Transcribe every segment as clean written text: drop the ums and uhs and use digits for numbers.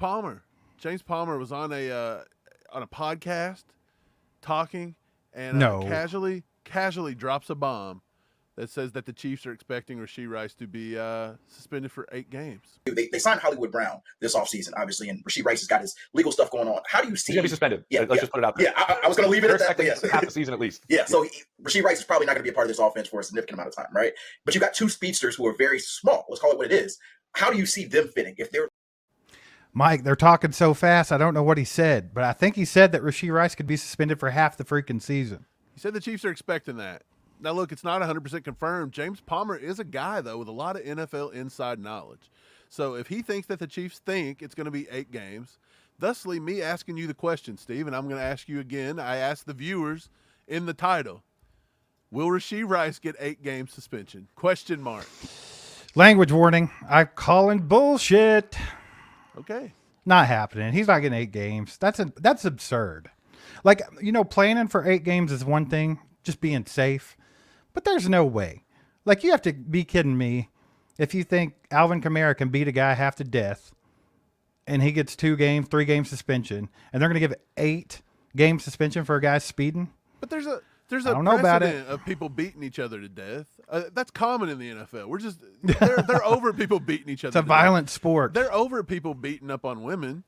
Palmer. James Palmer was on a podcast talking and casually drops a bomb that says that the Chiefs are expecting Rashee Rice to be suspended for 8 games. They signed Hollywood Brown this offseason, obviously, and Rashee Rice has got his legal stuff going on. How do you see? He's going to be suspended. Let's just put it out there. Yeah, I was going to leave it at that. Yes. Half the season at least. Yeah, so Rashee Rice is probably not going to be a part of this offense for a significant amount of time, right? But you got 2 speedsters who are very small. Let's call it what it is. How do you see them fitting? If they're Mike, they're talking so fast, I don't know what he said, but I think he said that Rashee Rice could be suspended for half the freaking season. He said the Chiefs are expecting that. Now, look, it's not 100% confirmed. James Palmer is a guy, though, with a lot of NFL inside knowledge. So if he thinks that the Chiefs think it's going to be 8 games, thusly me asking you the question, Steve, and I'm going to ask you again. I asked the viewers in the title, will Rashee Rice get 8 game suspension? Question mark. Language warning. I'm calling bullshit. Okay. Not happening. He's not getting 8 games. That's absurd. Like, planning for 8 games is one thing, just being safe. But there's no way. Like, you have to be kidding me if you think Alvin Kamara can beat a guy half to death and he gets 2 games, 3 game suspension, and they're going to give 8 game suspension for a guy speeding. But there's a I don't know about precedent of people beating each other to death. That's common in the NFL. They're over people beating each other. It's a violent sport. They're over people beating up on women.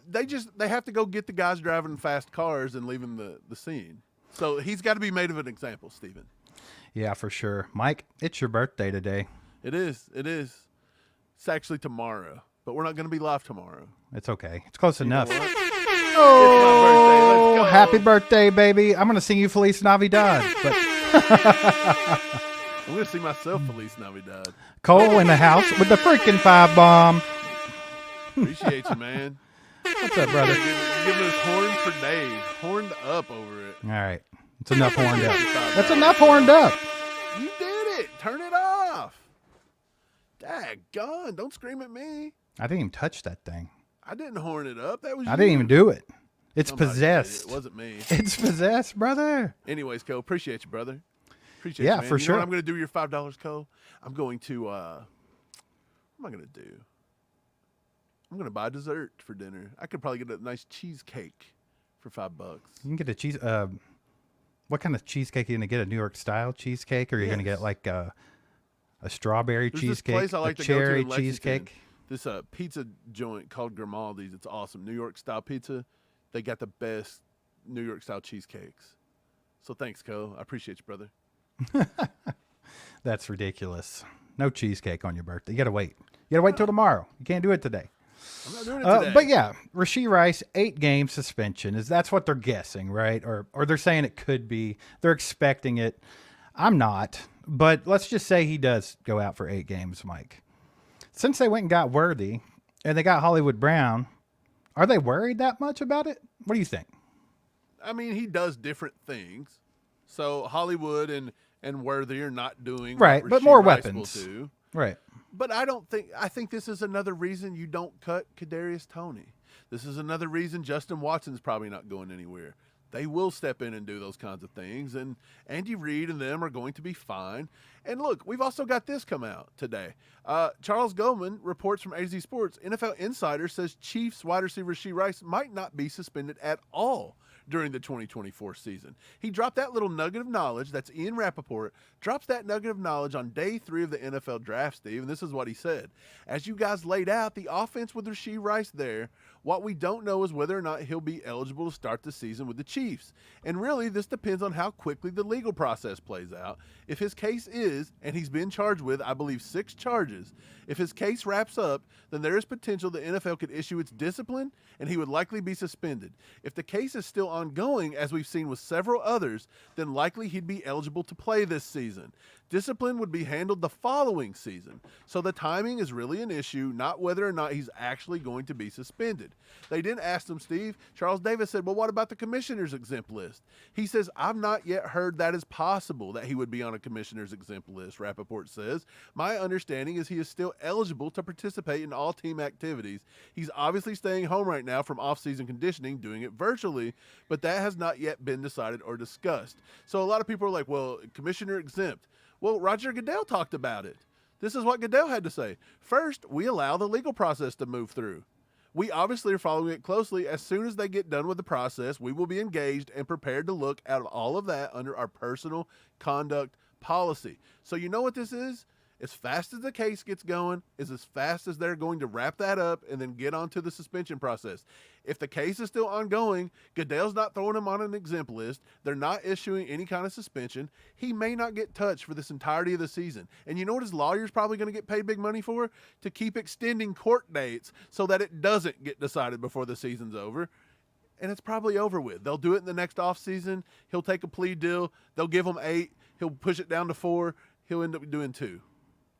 They have to go get the guys driving fast cars and leaving the scene. So he's got to be made of an example, Stephen. Yeah, for sure. Mike, it's your birthday today. It is. It's actually tomorrow, but we're not going to be live tomorrow. It's okay. It's close enough. Oh, let's go. Happy birthday, baby. I'm going to sing you Feliz Navidad. But I'm going to sing myself Feliz Navidad. Cole in the house with the freaking 5 bomb. Appreciate you, man. What's up, brother? Giving us horn for Dave. Horned up over it. All right. It's enough horned up. That's enough horned up. You did it. Turn it off. Daggone. Don't scream at me. I didn't even touch that thing. I didn't horn it up. That was I didn't even do it. It's Somebody possessed. It wasn't me. It's possessed, brother. Anyways, Cole, appreciate you, brother. Appreciate Yeah, you, man. for You know sure. what I'm going to do your $5, Cole? I'm going to, what am I going to do? I'm going to buy dessert for dinner. I could probably get a nice cheesecake for $5. You can get a cheese. What kind of cheesecake are you going to get? A New York style cheesecake, or are you going to get like a strawberry There's cheesecake, this place I like a to go to cherry in Lexington. cheesecake? This pizza joint called Grimaldi's. It's awesome. New York style pizza. They got the best New York style cheesecakes. So thanks, Cole. I appreciate you, brother. That's ridiculous. No cheesecake on your birthday. You got to wait. You got to wait till tomorrow. You can't do it today. I'm not doing it today. But yeah, Rashee Rice, 8 game suspension that's what they're guessing, right? Or they're saying it could be. They're expecting it. I'm not, but let's just say he does go out for 8 games, Mike. Since they went and got Worthy and they got Hollywood Brown, are they worried that much about it? What do you think? I mean, he does different things. So Hollywood and Worthy are not doing right, what but Rashee more Rice weapons. will do. Right. But I think this is another reason you don't cut Kadarius Toney. This is another reason Justin Watson's probably not going anywhere. They will step in and do those kinds of things, and Andy Reid and them are going to be fine. And look, we've also got this come out today. Charles Goldman reports from AZ Sports, NFL Insider says Chiefs wide receiver Rashee Rice might not be suspended at all during the 2024 season. He dropped that little nugget of knowledge. That's Ian Rappaport. Drops that nugget of knowledge on day 3 of the NFL draft, Steve, and this is what he said. As you guys laid out, the offense with Rashee Rice there, what we don't know is whether or not he'll be eligible to start the season with the Chiefs. And really, this depends on how quickly the legal process plays out. If his case is, and he's been charged with, I believe, 6 charges, if his case wraps up, then there is potential the NFL could issue its discipline, and he would likely be suspended. If the case is still ongoing, as we've seen with several others, then likely he'd be eligible to play this season. Discipline would be handled the following season. So the timing is really an issue, not whether or not he's actually going to be suspended. They didn't ask him, Steve. Charles Davis said, well, what about the commissioner's exempt list? He says, I've not yet heard that is possible that he would be on a commissioner's exempt list, Rappaport says. My understanding is he is still eligible to participate in all team activities. He's obviously staying home right now from off-season conditioning, doing it virtually, but that has not yet been decided or discussed. So a lot of people are like, well, commissioner exempt. Well, Roger Goodell talked about it. This is what Goodell had to say. First, we allow the legal process to move through. We obviously are following it closely. As soon as they get done with the process, we will be engaged and prepared to look at all of that under our personal conduct policy. So you know what this is? As fast as the case gets going is as fast as they're going to wrap that up and then get onto the suspension process. If the case is still ongoing, Goodell's not throwing him on an exempt list. They're not issuing any kind of suspension. He may not get touched for this entirety of the season. And you know what his lawyer's probably going to get paid big money for? To keep extending court dates so that it doesn't get decided before the season's over. And it's probably over with. They'll do it in the next offseason. He'll take a plea deal. They'll give him 8. He'll push it down to 4. He'll end up doing 2.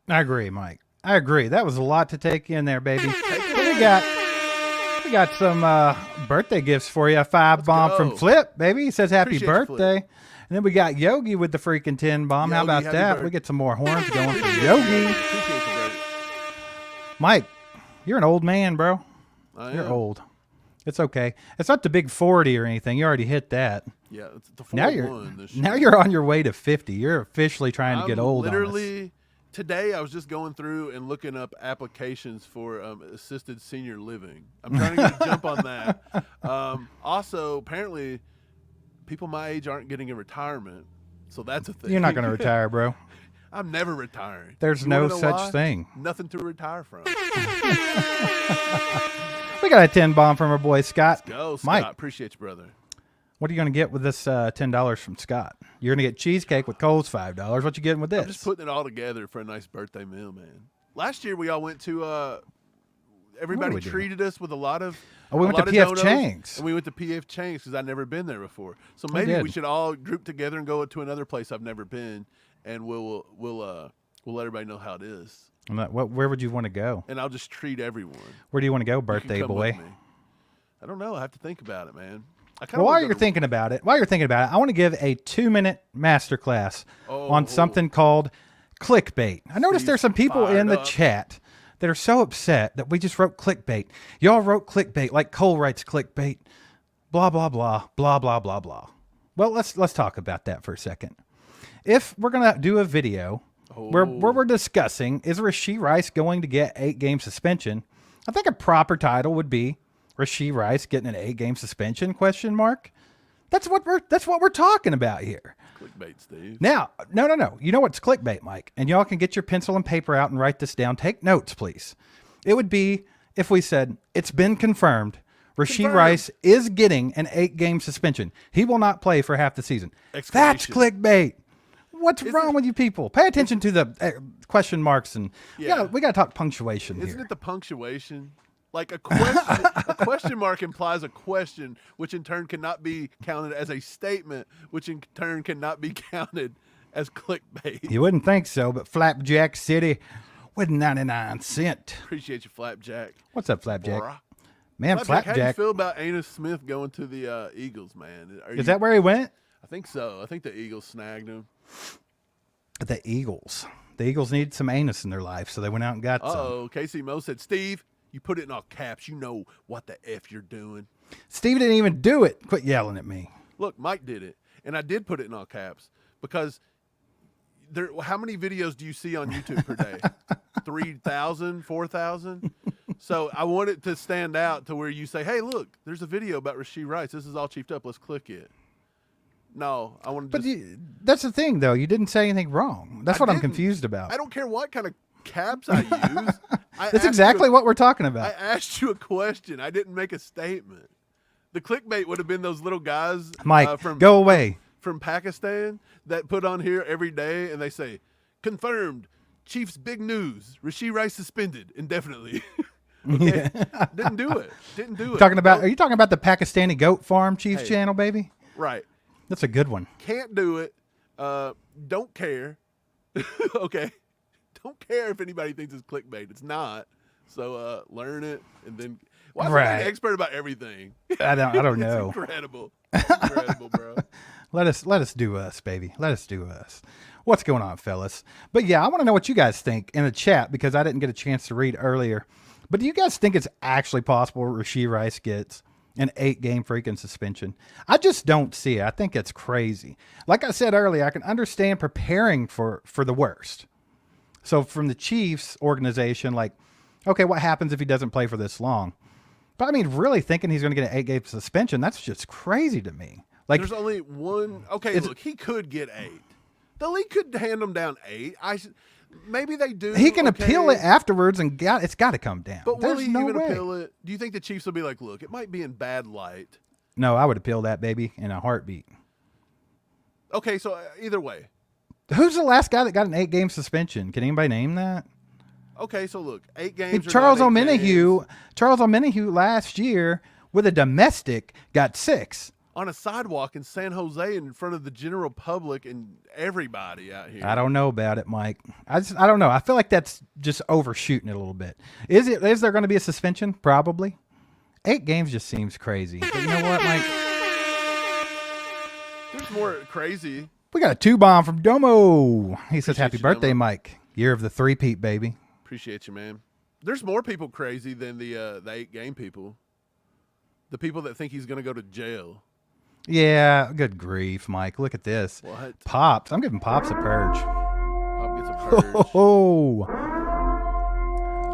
I agree, Mike. I agree. That was a lot to take in there, baby. But we got some birthday gifts for you. A 5-bomb from Flip, baby. He says happy birthday. And then we got Yogi with the freaking 10-bomb. How about that? We get some more horns going for Yogi. Mike, you're an old man, bro. You're old. It's okay. It's not the big 40 or anything. You already hit that. Yeah, it's the 41. Now you're on your way to 50. You're officially trying to get old. Literally. Today, I was just going through and looking up applications for assisted senior living. I'm trying to get a jump on that. Also, apparently, people my age aren't getting a retirement, so that's a thing. You're not going to retire, bro. I'm never retiring. There's no such thing. Nothing to retire from. We got a 10-bomb from our boy Scott. Let's go, Scott. Mike, appreciate you, brother. What are you going to get with this $10 from Scott? You're going to get cheesecake with Cole's $5. What you getting with this? I'm just putting it all together for a nice birthday meal, man. Last year we all went to. Everybody treated us with a lot of. Oh, we went to PF Chang's. And we went to PF Chang's because I'd never been there before. So maybe we should all group together and go to another place I've never been, and we'll let everybody know how it is. Where would you want to go? And I'll just treat everyone. Where do you want to go, birthday boy? I don't know. I have to think about it, man. Well, while you're thinking about it, I want to give a 2-minute masterclass on something called clickbait. I noticed there's some people in the chat that are so upset that we just wrote clickbait. Y'all wrote clickbait like Cole writes clickbait. Blah blah blah blah blah blah blah. Well, let's talk about that for a second. If we're gonna do a video where we're discussing is Rashee Rice going to get 8-game suspension, I think a proper title would be Rashee Rice getting an 8-game suspension ? That's what we're talking about here. Clickbait, Steve. Now, no. You know what's clickbait, Mike? And y'all can get your pencil and paper out and write this down. Take notes, please. It would be if we said it's been confirmed. Rashee Rice is getting an 8-game suspension. He will not play for half the season. That's clickbait. What's wrong with you people? Pay attention to the question marks and we got to talk punctuation here. Isn't it the punctuation? Like a question, a question mark implies a question, which in turn cannot be counted as a statement, which in turn cannot be counted as clickbait. You wouldn't think so, but Flapjack City with 99 cents. Appreciate you, Flapjack. What's up, Flapjack? Bruh. Man, Flapjack, how do you feel about Anus Smith going to the Eagles, man? Is that where he went? I think so. I think the Eagles snagged him. The Eagles need some anus in their life, so they went out and got some. Oh, Casey Moe said, Steve, you put it in all caps. You know what the F you're doing. Steve didn't even do it. Quit yelling at me. Look, Mike did it, and I did put it in all caps because how many videos do you see on YouTube per day? 3,000, 4,000? So I want it to stand out to where you say, hey, look, there's a video about Rashee Rice. This is all chiefed up. Let's click it. No, I want to that's the thing, though. You didn't say anything wrong. That's what I'm confused about. I don't care what kind of caps I use. That's exactly what we're talking about. I asked you a question. I didn't make a statement. The clickbait would have been those little guys, Mike, go away, from Pakistan that put on here every day and they say, confirmed, Chiefs big news, Rashee Rice suspended indefinitely. Okay? Didn't do it. Are you talking about the Pakistani goat farm Chiefs channel, baby? Right. That's a good one. Can't do it. Don't care. Okay. Don't care if anybody thinks it's clickbait. It's not. So learn it and then why am I an expert about everything? I don't know. It's incredible. Incredible, bro. Let us do us, baby. Let us do us. What's going on, fellas? But yeah, I want to know what you guys think in the chat because I didn't get a chance to read earlier. But do you guys think it's actually possible Rashee Rice gets an 8-game freaking suspension? I just don't see it. I think it's crazy. Like I said earlier, I can understand preparing for the worst. So from the Chiefs organization, like, okay, what happens if he doesn't play for this long? But I mean, really thinking he's going to get an 8-game suspension, that's just crazy to me. Like, there's only one. Okay, look, he could get 8. The league could hand him down 8. Maybe they do. He can appeal it afterwards, and it's got to come down. But There's will he no even way. appeal it? Do you think the Chiefs will be like, look, it might be in bad light? No, I would appeal that, baby, in a heartbeat. Okay, so either way. Who's the last guy that got an 8-game suspension? Can anybody name that? Okay, so look, 8 games. Charles Omenihu last year with a domestic got 6 on a sidewalk in San Jose in front of the general public and everybody out here. I don't know about it, Mike. I don't know. I feel like that's just overshooting it a little bit. Is there going to be a suspension? Probably. 8 games just seems crazy. But you know what, Mike? There's more crazy. We got a 2-bomb from Domo. He says, "Happy birthday, Domo. Mike. Year of the 3-peat, baby." Appreciate you, man. There's more people crazy than the 8-game people. The people that think he's going to go to jail. Yeah, good grief, Mike. Look at this. What? Pops. I'm giving Pops a purge. Pop gets a purge. Oh,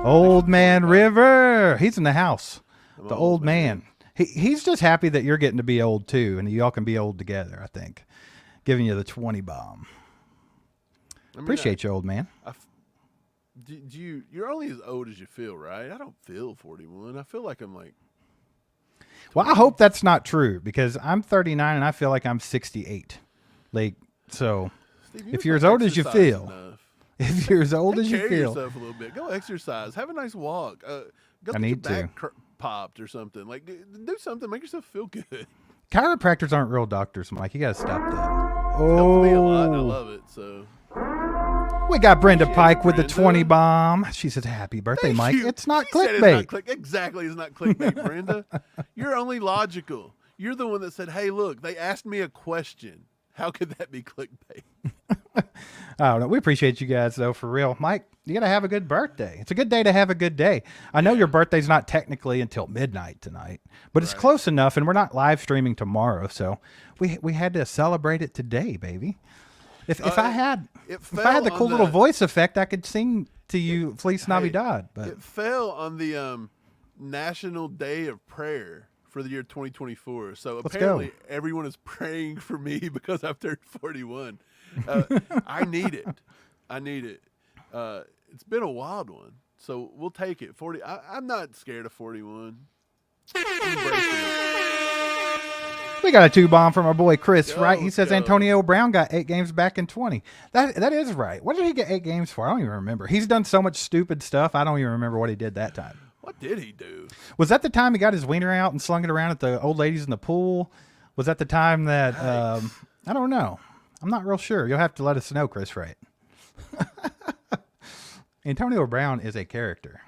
old man River. He's in the house. The old man. He's just happy that you're getting to be old too, and y'all can be old together, I think. Giving you the 20 bomb. Appreciate you, old man. You're only as old as you feel, right? I don't feel 41. I feel like I'm like 20. Well, I hope that's not true, because I'm 39 and I feel like I'm 68. Like, so Steve, if you're as old as you feel, enough. if you're as old as you Take care of feel, yourself a little bit. Go exercise. Have a nice walk. Go I get need your back popped or something. Like, do something. Make yourself feel good. chiropractors aren't real doctors, Mike. You got to stop that. Helped me a lot, and I love it. So We got Brenda Appreciate Pike it, with the Brenda. 20 bomb. She said, "Happy birthday, Thank Mike." you. It's not She said clickbait. it's not exactly, it's not clickbait, Brenda. You're only logical. You're the one that said, "Hey, look, they asked me a question. How could that be clickbait?" I don't know. We appreciate you guys, though, for real. Mike, you got to have a good birthday. It's a good day to have a good day. I know your birthday's not technically until midnight tonight, but it's close enough, and we're not live streaming tomorrow, so we had to celebrate it today, baby. If I had the cool little voice effect, I could sing to you Feliz Navidad. But it fell on the National Day of Prayer for the year 2024. So apparently everyone is praying for me because I've turned 41. I need it. It's been a wild one, so we'll take it. 40. I'm not scared of 41. I'm embracing it. we got a 2-bomb from our boy Chris, Go, right? He says go. Antonio Brown got 8 games back in 20. That is right. What did he get 8 games for? I don't even remember. He's done so much stupid stuff. I don't even remember what he did that time. What did he do? Was that the time he got his wiener out and slung it around at the old ladies in the pool? Was that the time that I don't know. I'm not real sure. You'll have to let us know, Chris Wright. Antonio Brown is a character.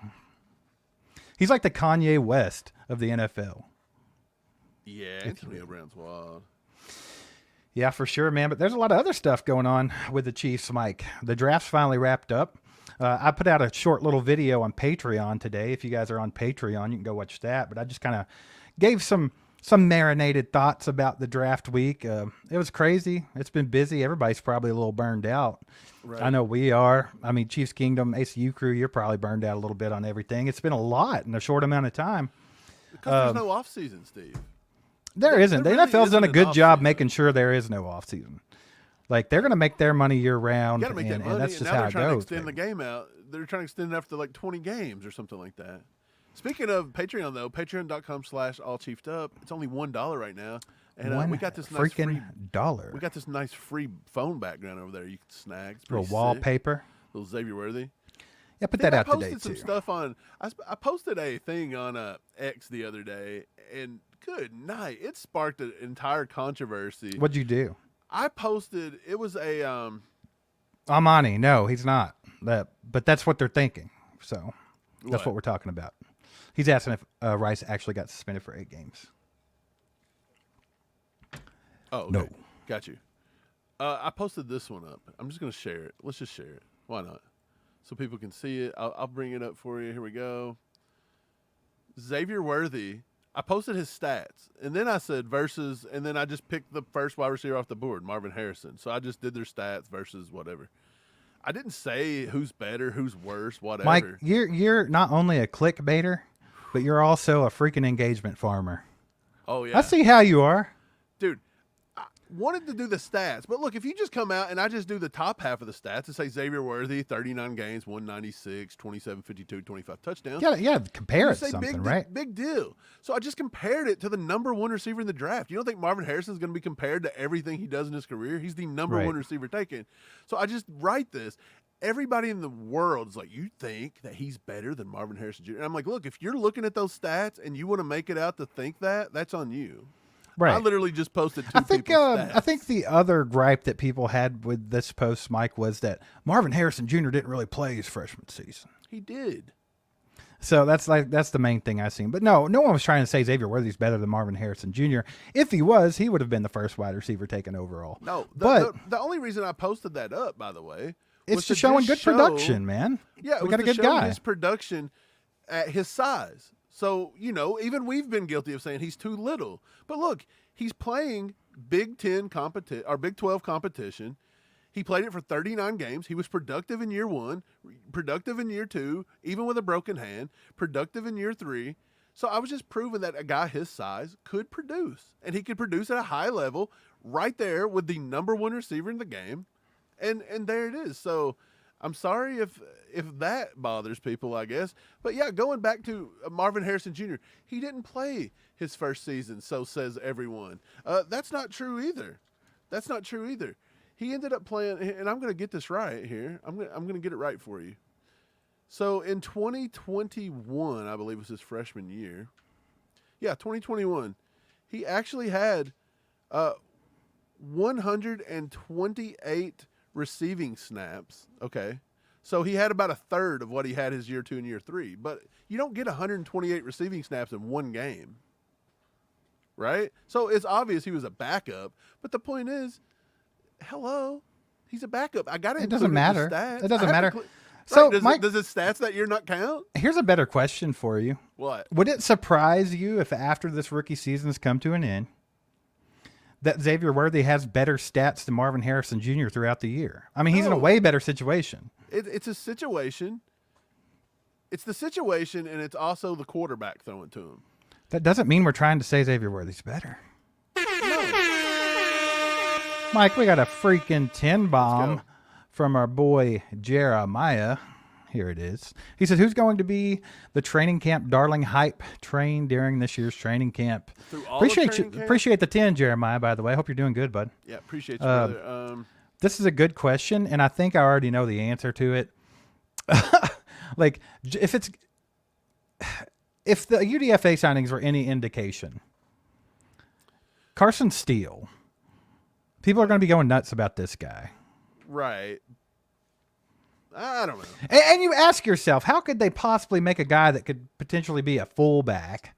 He's like the Kanye West of the NFL. Yeah, Antonio Brown's wild. Yeah, for sure, man. But there's a lot of other stuff going on with the Chiefs, Mike. The draft's finally wrapped up. I put out a short little video on Patreon today. If you guys are on Patreon, you can go watch that. But I just kind of gave some marinated thoughts about the draft week. It was crazy. It's been busy. Everybody's probably a little burned out. Right. I know we are. I mean, Chiefs Kingdom, ACU crew, you're probably burned out a little bit on everything. It's been a lot in a short amount of time. Because there's no off season, Steve. There isn't. The really NFL's done a isn't good an job off-season. making sure there is no off season. Like, they're going to make their money year round, You got to make that money. and that's just now how they're it trying goes. to extend the game out. They're trying to extend it after like 20 games or something like that. Speaking of Patreon, though, patreon.com/allchiefedup. It's only $1 right now. And we got this nice freaking $1. We got this nice free phone background over there you can snag. It's Little pretty wallpaper. sick. Little Xavier Worthy. Yeah, put Then that out I today, posted some too. stuff on. I posted a thing on X the other day, and good night, it sparked an entire controversy. What'd you do? I posted. It was a Amani. No, he's not. But that's what they're thinking. So that's What? what we're talking about. He's asking if Rice actually got suspended for 8 games. Oh, okay. No. Got you. I posted this one up. I'm just going to share it. Let's just share it. Why not? So people can see it. I'll bring it up for you. Here we go. Xavier Worthy. I posted his stats, and then I said versus, and then I just picked the first wide receiver off the board, Marvin Harrison. So I just did their stats versus whatever. I didn't say who's better, who's worse, whatever. Mike, you're not only a clickbaiter, but you're also a freaking engagement farmer. Oh, yeah. I see how you are. Dude, I wanted to do the stats, but look, if you just come out and I just do the top half of the stats and say Xavier Worthy, 39 games, 196, 27, 52, 25 touchdowns. Yeah, compare it to say something, right? Big deal. So I just compared it to the number one receiver in the draft. You don't think Marvin Harrison is going to be compared to everything he does in his career? He's the number one receiver taken. So I just write this. Everybody in the world is like, you think that he's better than Marvin Harrison Jr.? And I'm like, look, if you're looking at those stats and you want to make it out to think that, that's on you. Right. I literally just posted I think the other gripe that people had with this post, Mike, was that Marvin Harrison Jr. didn't really play his freshman season. He did. So that's the main thing I've seen. But no one was trying to say Xavier Worthy's better than Marvin Harrison Jr. If he was, he would have been the first wide receiver taken overall. No, but the only reason I posted that up, by the way, it's just showing good production, man. Yeah, we got a good guy. His production at his size. So, even we've been guilty of saying he's too little. But look, he's playing Big 12 competition. He played it for 39 games. He was productive in year 1, productive in year 2, even with a broken hand, productive in year 3. So I was just proving that a guy his size could produce. And he could produce at a high level right there with the number one receiver in the game. And there it is. So I'm sorry if that bothers people, I guess. But yeah, going back to Marvin Harrison Jr., he didn't play his first season, so says everyone. That's not true either. He ended up playing, and I'm going to get this right here. I'm going to get it right for you. So in 2021, I believe was his freshman year. Yeah, 2021. He actually had 128 receiving snaps. Okay. So he had about a third of what he had his year 2 and year 3. But you don't get 128 receiving snaps in one game. Right? So it's obvious he was a backup. But the point is, hello, he's a backup. I got to. It doesn't matter. Stats. It doesn't matter. So Mike, does his stats that year not count? Here's a better question for you. What? Would it surprise you if after this rookie season's come to an end, that Xavier Worthy has better stats than Marvin Harrison Jr. throughout the year? I mean, he's in a way better situation. It's a situation. It's the situation, and it's also the quarterback throwing to him. That doesn't mean we're trying to say Xavier Worthy's better. Mike, we got a freaking 10 bomb from our boy Jeremiah. Here it is. He says, who's going to be the training camp darling hype train during this year's training camp? Appreciate the 10, Jeremiah, by the way. I hope you're doing good, bud. Yeah, appreciate you, brother. This is a good question, and I think I already know the answer to it. Like, if the UDFA signings were any indication, Carson Steele, people are going to be going nuts about this guy. Right. I don't know. And you ask yourself, how could they possibly make a guy that could potentially be a fullback?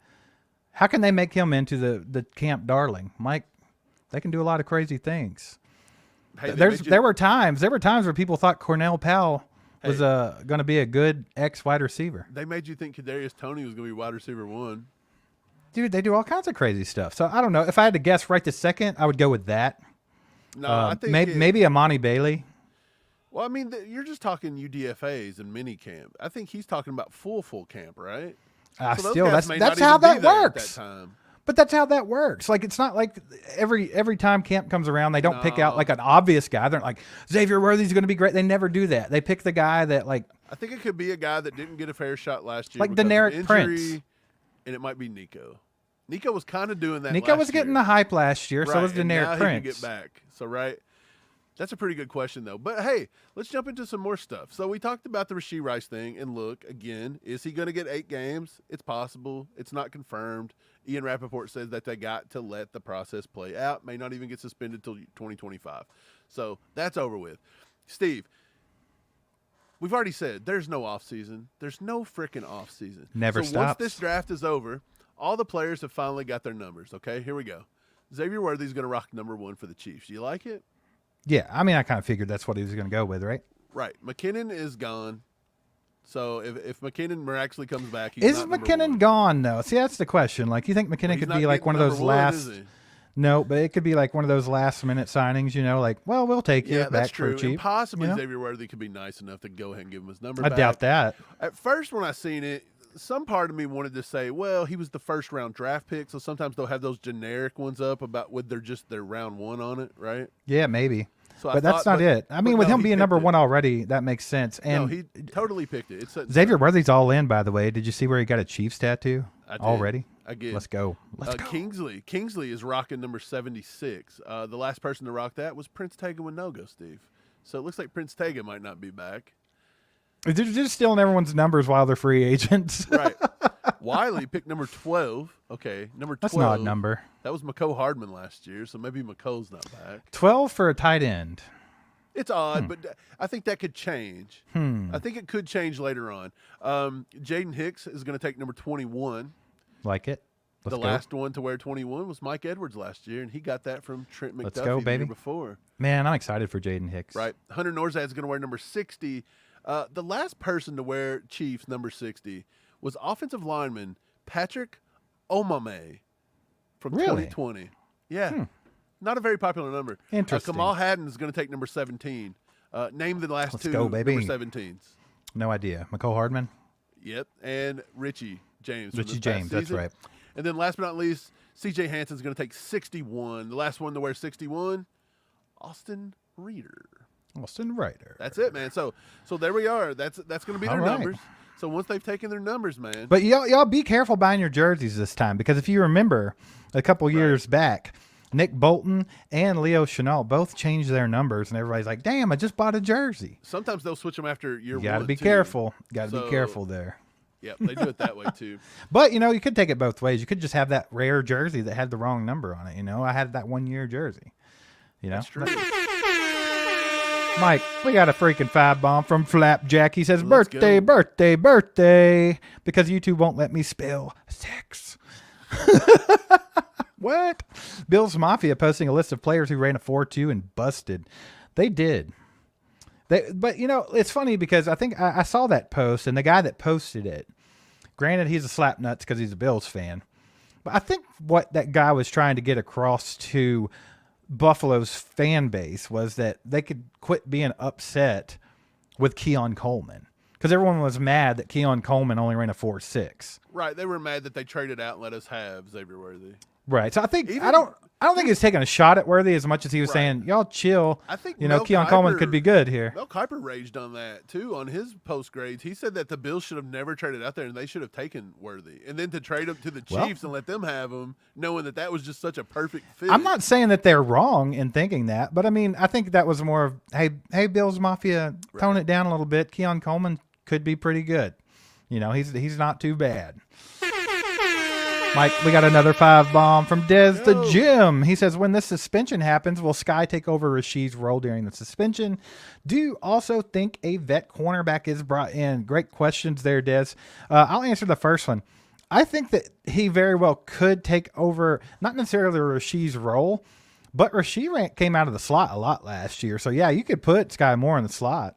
How can they make him into the camp darling? Mike, they can do a lot of crazy things. Hey, there were times where people thought Cornell Powell was going to be a good wide receiver. They made you think Kadarius Toney was going to be wide receiver 1. Dude, they do all kinds of crazy stuff. So I don't know. If I had to guess right this second, I would go with that. No, I think maybe Amani Bailey. Well, I mean, you're just talking UDFAs and minicamp. I think he's talking about full camp, right? So that's how that works. But that's how that works. Like, it's not like every time camp comes around, they don't pick out like an obvious guy. They're like, Xavier Worthy's going to be great. They never do that. They pick the guy that, like, I think it could be a guy that didn't get a fair shot last year, like Deneric Prince, and it might be Nico. Nico was kind of doing that. Nico was getting the hype last year, so was Deneric Prince. He can get back. So right. That's a pretty good question, though. But, hey, let's jump into some more stuff. So we talked about the Rashee Rice thing, and look, again, is he going to get 8 games? It's possible. It's not confirmed. Ian Rappaport says that they got to let the process play out. May not even get suspended until 2025. So that's over with. Steve, we've already said there's no offseason. There's no freaking offseason. Never stops. Once this draft is over, all the players have finally got their numbers, okay? Here we go. Xavier Worthy's going to rock number 1 for the Chiefs. You like it? Yeah, I mean, I kind of figured that's what he was going to go with, right? Right. McKinnon is gone. So if McKinnon miraculously comes back, he's is not McKinnon gone, though? See, that's the question. Like, you think McKinnon could be like one of those last... No, but it could be like one of those last-minute signings, like, well, we'll take you back for cheap. And possibly Xavier Worthy could be nice enough to go ahead and give him his number back. I doubt that. At first, when I seen it, some part of me wanted to say, well, he was the first round draft pick, so sometimes they'll have those generic ones up about with their round 1 on it, right? Yeah, maybe. So but that's not it. I mean, with him being number 1 already, that makes sense. And no, he totally picked it. Xavier Worthy's all in, by the way. Did you see where he got a Chiefs tattoo already? I get. Let's go. Kingsley is rocking number 76. The last person to rock that was Prince Tega Winogo, Steve. So it looks like Prince Tega might not be back. They're just stealing everyone's numbers while they're free agents. Right. Wiley picked number 12. Okay, number 12. That's an odd number. That was McCole Hardman last year, so maybe McCole's not back. 12 for a tight end. It's odd, but I think that could change. I think it could change later on. Jaden Hicks is going to take number 21. Like it. The last one to wear 21 was Mike Edwards last year, and he got that from Trent McDuffie the year before. Man, I'm excited for Jaden Hicks. Right. Hunter Norzad is going to wear number 60. The last person to wear Chiefs number 60 was offensive lineman Patrick Omame from 2020. Yeah. Number a very popular number. Interesting. Kamal Haddon is going to take number 17. Name the last two number 17s. No idea. McCole Hardman? Yep. And Richie James. Richie James, that's right. And then last but not least, C.J. Hanson's going to take 61. The last one to wear 61, Austin Reeder. That's it, man. So there we are. That's going to be their numbers. So once they've taken their numbers, man. But y'all be careful buying your jerseys this time, because if you remember a couple years back, Nick Bolton and Leo Chenal both changed their numbers, and everybody's like, damn, I just bought a jersey. Sometimes they'll switch them after year 1. You got to be careful. Got to be careful there. Yep, they do it that way too. But, you could take it both ways. You could just have that rare jersey that had the wrong number on it. I had that 1 year jersey. That's true. Mike, we got a freaking 5-bomb from Flapjack. He says, birthday, because YouTube won't let me spell sex. What? Bill's Mafia posting a list of players who ran a 4.2 and busted. They did. But, it's funny because I think I saw that post, and the guy that posted it, granted, he's a slap nuts because he's a Bills fan. But I think what that guy was trying to get across to Buffalo's fan base was that they could quit being upset with Keon Coleman, because everyone was mad that Keon Coleman only ran a 4.6. Right. They were mad that they traded out and let us have Xavier Worthy. Right. So I think I don't think he's taking a shot at Worthy as much as he was saying, y'all chill. I think Keon Coleman could be good here. Mel Kiper raged on that too on his post grades. He said that the Bills should have never traded out there and they should have taken Worthy, and then to trade him to the Chiefs and let them have him, knowing that was just such a perfect fit. I'm not saying that they're wrong in thinking that, but I mean, I think that was more of, hey, Bills Mafia, tone it down a little bit. Keon Coleman could be pretty good. He's not too bad. Mike, we got another 5-bomb from Dez the Gym. He says, when this suspension happens, will Skyy take over Rashee's role during the suspension? Do you also think a vet cornerback is brought in? Great questions there, Dez. I'll answer the first one. I think that he very well could take over, not necessarily Rashee's role, but Rashee came out of the slot a lot last year. So, yeah, you could put Skyy Moore in the slot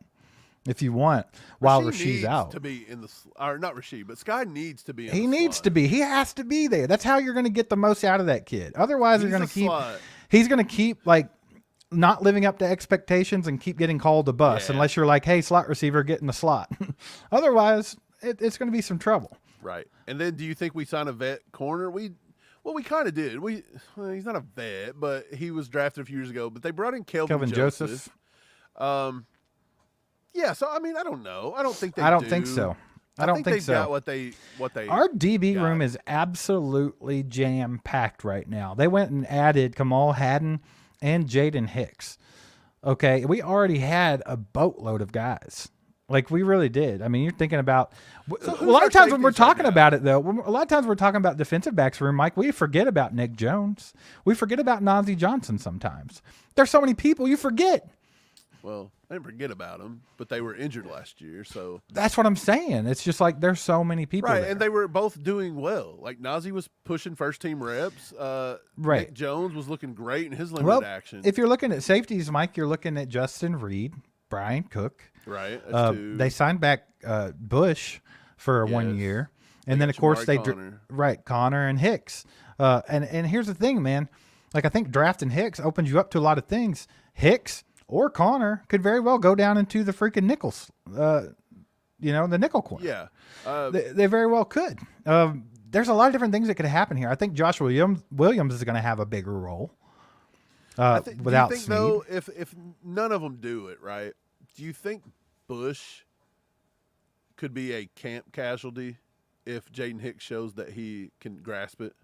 if you want, while Rashee's out. To be in the, or not Rashee, but Skyy needs to be in He needs to be. He has to be there. That's how you're going to get the most out of that kid. Otherwise, you're going to keep. He's going to keep not living up to expectations and keep getting called a bust unless you're like, hey, slot receiver, get in the slot. Otherwise, it's going to be some trouble. Right. And then, do you think we sign a vet corner? We kind of did. He's not a vet, but he was drafted a few years ago. But they brought in Kelvin Joseph. Yeah, so I mean, I don't know. I don't think they. I don't think so. I don't think so. Got what they. Our DB room is absolutely jam packed right now. They went and added Kamal Haddon and Jaden Hicks. Okay, we already had a boatload of guys. We really did. I mean, you're thinking about a lot of times when we're talking about it, though. A lot of times we're talking about defensive backs room, Mike. We forget about Nick Jones. We forget about Nazeeh Johnson. Sometimes there's so many people you forget. Well, I didn't forget about them, but they were injured last year, so that's what I'm saying. It's just there's so many people, right? There. And they were both doing well. Nazeeh was pushing first team reps. Right. Nick Jones was looking great in his limited action. If you're looking at safeties, Mike, you're looking at Justin Reed, Brian Cook. Right. They signed back Bush for 1 year, and then of course Connor and Hicks. And here's the thing, man. I think drafting Hicks opens you up to a lot of things. Hicks or Connor could very well go down into the freaking nickel the nickel corner. Yeah. They very well could. There's a lot of different things that could happen here. I think Joshua Williams is going to have a bigger role. Without do you think, Snead. though, if none of them do it, right, do you think Bush could be a camp casualty if Jaden Hicks shows that he can grasp it?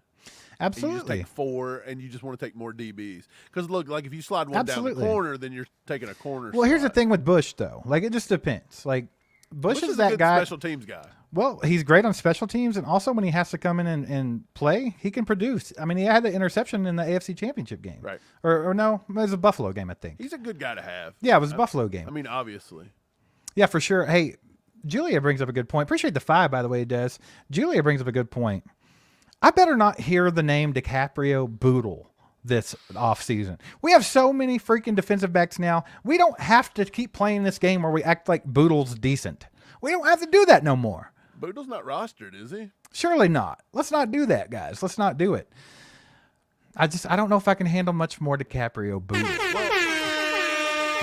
Absolutely. You just take 4 and you just want to take more DBs. Because, look, like if you slide one down the Absolutely. corner, then you're taking a corner Well, here's the slot. thing with Bush, though. Like, it just depends. Like, Bush is a that good guy. special teams guy. Well, he's great on special teams, and also when he has to come in and play, he can produce. I mean, he had the interception in the AFC Championship game. Right. Or no, it was a Buffalo game, I think. He's a good guy to have. Yeah, it was a Buffalo game. I mean, obviously. Yeah, for sure. Hey, Julia brings up a good point. Appreciate the 5, by the way, Des. Julia brings up a good point. I better not hear the name DiCaprio Boodle this offseason. We have so many freaking defensive backs now. We don't have to keep playing this game where we act like Boodle's decent. We don't have to do that no more. Boodle's not rostered, is he? Surely not. Let's not do that, guys. Let's not do it. I don't know if I can handle much more DiCaprio Boodle.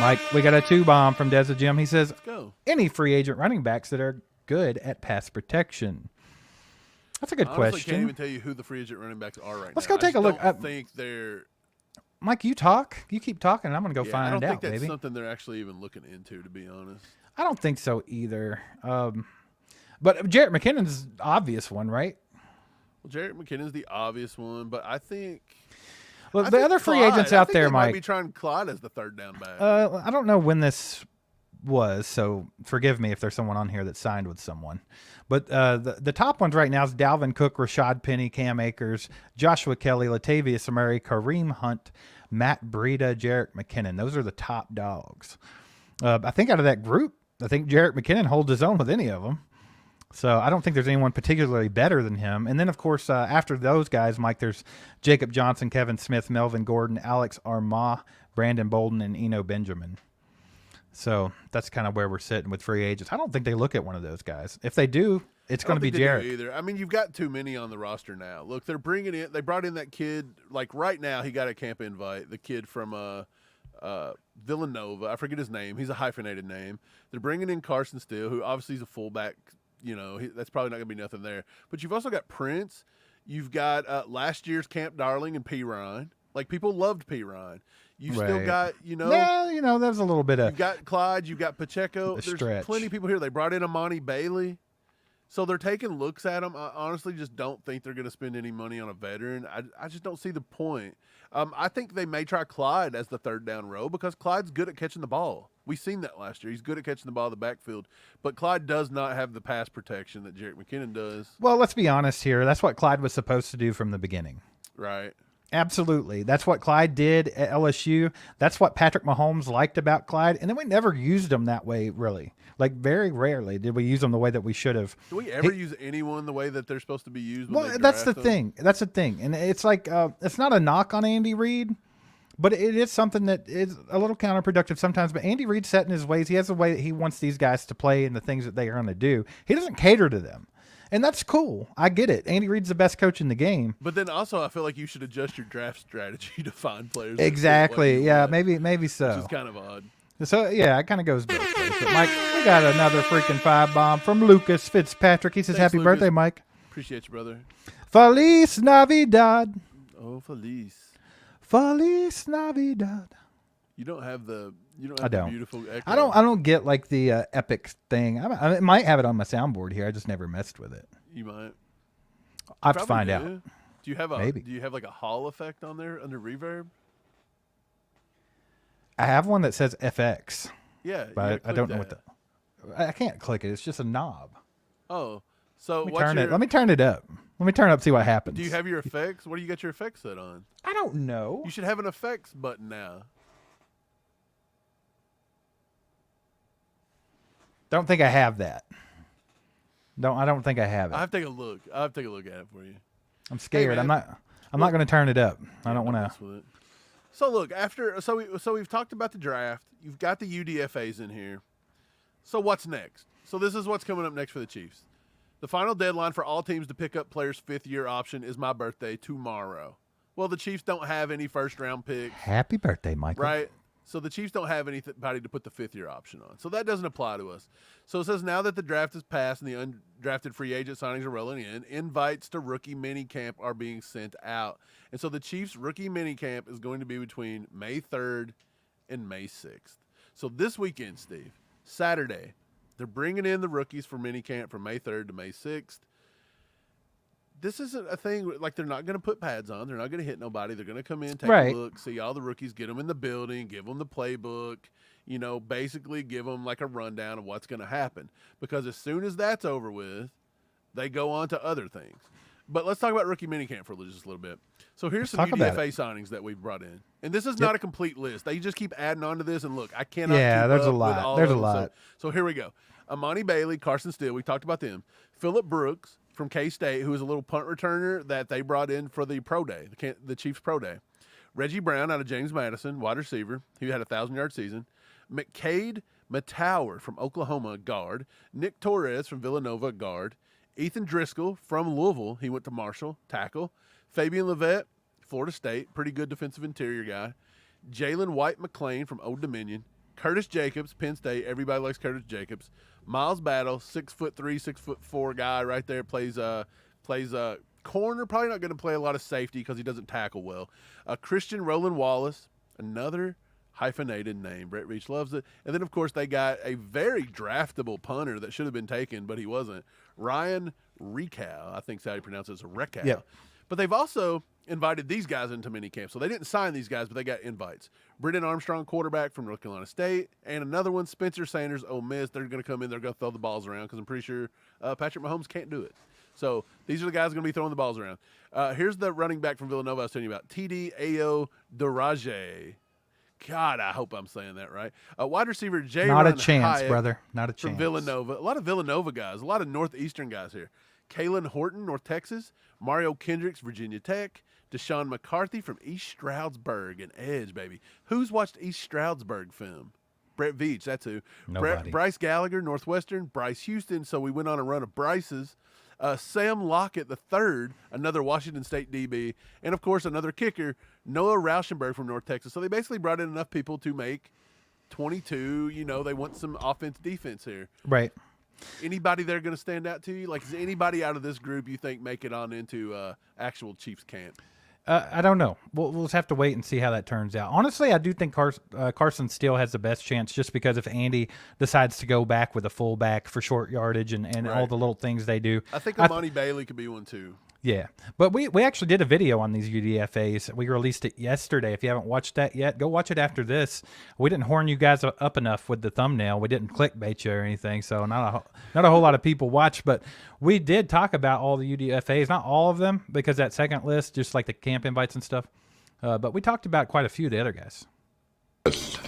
Mike, we got a 2-bomb from Desert Jim. He says, Let's go. any free agent running backs that are good at pass protection? That's a good Honestly, question. can't even tell you who the free agent running backs are right Let's now. go take a look. I think they're. Mike, you talk. You keep talking, and I'm going to go I find don't think out, that's baby. something they're actually even looking into, to be honest. I don't think so either. But Jarrett McKinnon's the obvious one, right? Well, Jarrett McKinnon's the obvious one, but I think. Well, I the think other free Clyde, agents I out think there, they might Mike. be trying Clyde as the third down back. I don't know when this was, so forgive me if there's someone on here that signed with someone. But the top ones right now is Dalvin Cook, Rashad Penny, Cam Akers, Joshua Kelly, Latavius Murray, Kareem Hunt, Matt Breida, Jarrett McKinnon. Those are the top dogs. I think out of that group, I think Jarrett McKinnon holds his own with any of them. So I don't think there's anyone particularly better than him. And then, of course, after those guys, Mike, there's Jacob Johnson, Kevin Smith, Melvin Gordon, Alex Armah, Brandon Bolden, and Eno Benjamin. So that's kind of where we're sitting with free agents. I don't think they look at one of those guys. If they do, it's going to be Jarrett. Either. I mean, you've got too many on the roster now. Look, they brought in that kid. Like right now, he got a camp invite. The kid from Villanova. I forget his name. He's a hyphenated name. They're bringing in Carson Steele, who obviously is a fullback. That's probably not going to be nothing there. But you've also got Prince. You've got last year's Camp Darling and P. Ryan. Like, people loved P. Ryan. You've still got, Yeah, there's a little bit of. You've got Clyde. You've got Pacheco. There's stretch. plenty of people here. They brought in Amani Bailey. So they're taking looks at him. I honestly just don't think they're going to spend any money on a veteran. I just don't see the point. I think they may try Clyde as the third down row because Clyde's good at catching the ball. We've seen that last year. He's good at catching the ball in the backfield. But Clyde does not have the pass protection that Jarrett McKinnon does. Well, let's be honest here. That's what Clyde was supposed to do from the beginning. Right. Absolutely. That's what Clyde did at LSU. That's what Patrick Mahomes liked about Clyde. And then we never used him that way, really. Like, very rarely did we use them the way that we should have. Do we ever use anyone the way that they're supposed to be used? Well, that's the thing. That's the thing. And it's like, it's not a knock on Andy Reid, but it is something that is a little counterproductive sometimes. But Andy Reid's set in his ways. He has a way that he wants these guys to play and the things that they are going to do. He doesn't cater to them. And that's cool. I get it. Andy Reid's the best coach in the game. But then also, I feel like you should adjust your draft strategy to find players. Exactly. Yeah, want, maybe so. Which is kind of odd. So, yeah, it kind of goes both ways. But, Mike, we got another freaking 5-bomb from Lucas Fitzpatrick. He says, Thanks, happy Lucas. birthday, Mike. Appreciate you, brother. Feliz Navidad. Oh, Feliz. Feliz Navidad. You don't have the beautiful echo. I don't get like the epic thing. I might have it on my soundboard here. I just never messed with it. You might. I have to Probably find do. out. Do you have Maybe. Do you have like a Hall effect on there under reverb? I have one that says FX, Yeah, you but gotta I don't know click what I can't click it. It's just a knob. Oh, so Let me turn it up. Let me turn it up. See what happens. Do you have your effects? What do you got your effects set on? I don't know. You should have an effects button now. Don't think I have that. I don't think I have it. I have to take a look. I'll have to take a look at it for you. I'm scared. man. I'm not going to turn it up. I don't want mess with it. So look, we've talked about the draft. You've got the UDFAs in here. So what's next? So this is what's coming up next for the Chiefs. The final deadline for all teams to pick up players' fifth-year option is my birthday tomorrow. Well, the Chiefs don't have any first-round picks, Happy birthday, Michael. right? So the Chiefs don't have anybody to put the 5th-year option on. So that doesn't apply to us. So it says now that the draft is passed and the undrafted free agent signings are rolling in, invites to rookie minicamp are being sent out. And so the Chiefs rookie minicamp is going to be between May 3rd and May 6th. So this weekend, Steve, Saturday, they're bringing in the rookies for minicamp from May 3rd to May 6th. This isn't a thing, like they're not going to put pads on. They're not going to hit nobody. They're going to come in, take a look, see all the rookies, get them in the building, give them the playbook, basically give them like a rundown of what's going to happen. Because as soon as that's over with, they go on to other things. But let's talk about rookie minicamp for just a little bit. So here's some UDFA signings that we've brought in. And this is not a complete list. They just keep adding on to this. And look, I cannot keep there's up a lot. with all There's of a them. lot. So here we go. Amani Bailey, Carson Steele, we talked about them. Phillip Brooks from K-State, who is a little punt returner that they brought in for the pro day, the Chiefs pro day. Reggie Brown out of James Madison, wide receiver, who had a 1,000-yard season. McCade Matower from Oklahoma, guard. Nick Torres from Villanova, guard. Ethan Driscoll from Louisville, he went to Marshall, tackle. Fabian Levette, Florida State, pretty good defensive interior guy. Jalen White McClain from Old Dominion. Curtis Jacobs, Penn State, everybody likes Curtis Jacobs. Miles Battle, 6'3", 6'4" guy right there, plays corner, probably not going to play a lot of safety because he doesn't tackle well. Christian Roland Wallace, another hyphenated name. Brett Reach loves it. And then, of course, they got a very draftable punter that should have been taken, but he wasn't. Ryan Rekow, I think that's how you pronounce it, Rekow. Yep. But they've also invited these guys into minicamp. So they didn't sign these guys, but they got invites. Brendan Armstrong, quarterback from North Carolina State, and another one, Spencer Sanders, Ole Miss. They're going to come in. They're going to throw the balls around because I'm pretty sure Patrick Mahomes can't do it. So these are the guys going to be throwing the balls around. Here's the running back from Villanova I was telling you about, TD Ayo Daraje. God, I hope I'm saying that right. Wide receiver Jay Not a chance, brother. Not a chance. From Villanova. A lot of Villanova guys. A lot of Northeastern guys here. Kalen Horton, North Texas. Mario Kendricks, Virginia Tech. Deshaun McCarthy from East Stroudsburg and Edge, baby. Who's watched East Stroudsburg film? Brett Veach, that's who. Nobody. Bryce Gallagher, Northwestern. Bryce Houston, so we went on a run of Bryce's. Sam Lockett III, another Washington State DB. And, of course, another kicker, Noah Rauschenberg from North Texas. So they basically brought in enough people to make 22. They want some offense-defense here. Right. Anybody there going to stand out to you? Like, is anybody out of this group you think make it on into actual Chiefs camp? I don't know. We'll just have to wait and see how that turns out. Honestly, I do think Carson still has the best chance just because if Andy decides to go back with a fullback for short yardage and Right. all the little things they do. I think Amani Bailey could be one too. Yeah. But we actually did a video on these UDFAs. We released it yesterday. If you haven't watched that yet, go watch it after this. We didn't horn you guys up enough with the thumbnail. We didn't clickbait you or anything, so not a whole lot of people watched. But we did talk about all the UDFAs, not all of them, because that second list, just like the camp invites and stuff. But we talked about quite a few of the other guys.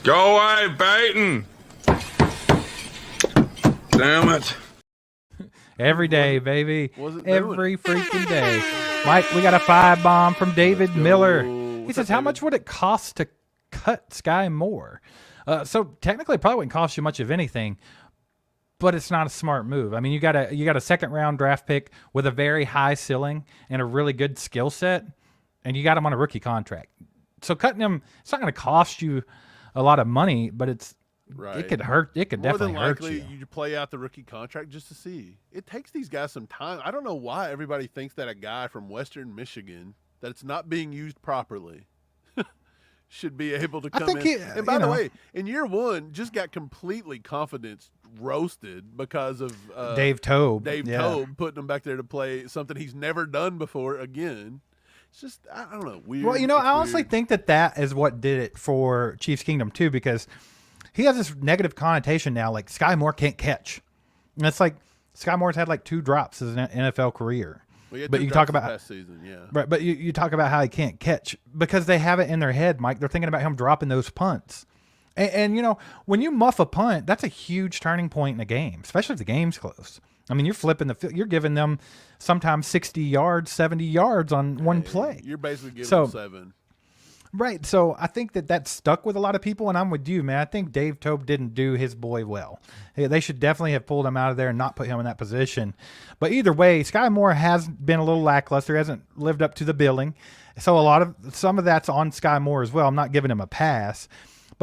Go away, Baton! Damn it. Every day, baby. Wasn't Every freaking day. Mike, we got a 5-bomb from David Miller. He What's says, up, how much would it cost to cut Skyy Moore? So technically, it probably wouldn't cost you much of anything, but it's not a smart move. I mean, you got a second-round draft pick with a very high ceiling and a really good skill set, and you got him on a rookie contract. So cutting him, it's not going to cost you a lot of money, but Right. it could hurt. It could More definitely than hurt likely, you. you play out the rookie contract just to see. It takes these guys some time. I don't know why everybody thinks that a guy from Western Michigan, that it's not being used properly, should be able to come in. And by the way, in year one, just got completely confidence roasted because of Dave Tobe. Tobe putting him back there to play something he's never done before again. It's just, I don't know, weird. Well, It's I honestly weird. think that is what did it for Chiefs Kingdom too, because he has this negative connotation now, like Skyy Moore can't catch. And it's like Skyy Moore's had like 2 drops as an NFL career. Well, he had but 2 you talk drops about last season, yeah. Right, but you talk about how he can't catch because they have it in their head, Mike. They're thinking about him dropping those punts. And when you muff a punt, that's a huge turning point in a game, especially if the game's close. I mean, you're flipping the field. You're giving them sometimes 60 yards, 70 yards on one play. You're basically giving So- them 7. Right. So I think that stuck with a lot of people, and I'm with you, man. I think Dave Tobe didn't do his boy well. They should definitely have pulled him out of there and not put him in that position. But either way, Skyy Moore has been a little lackluster, hasn't lived up to the billing. So some of that's on Skyy Moore as well. I'm not giving him a pass.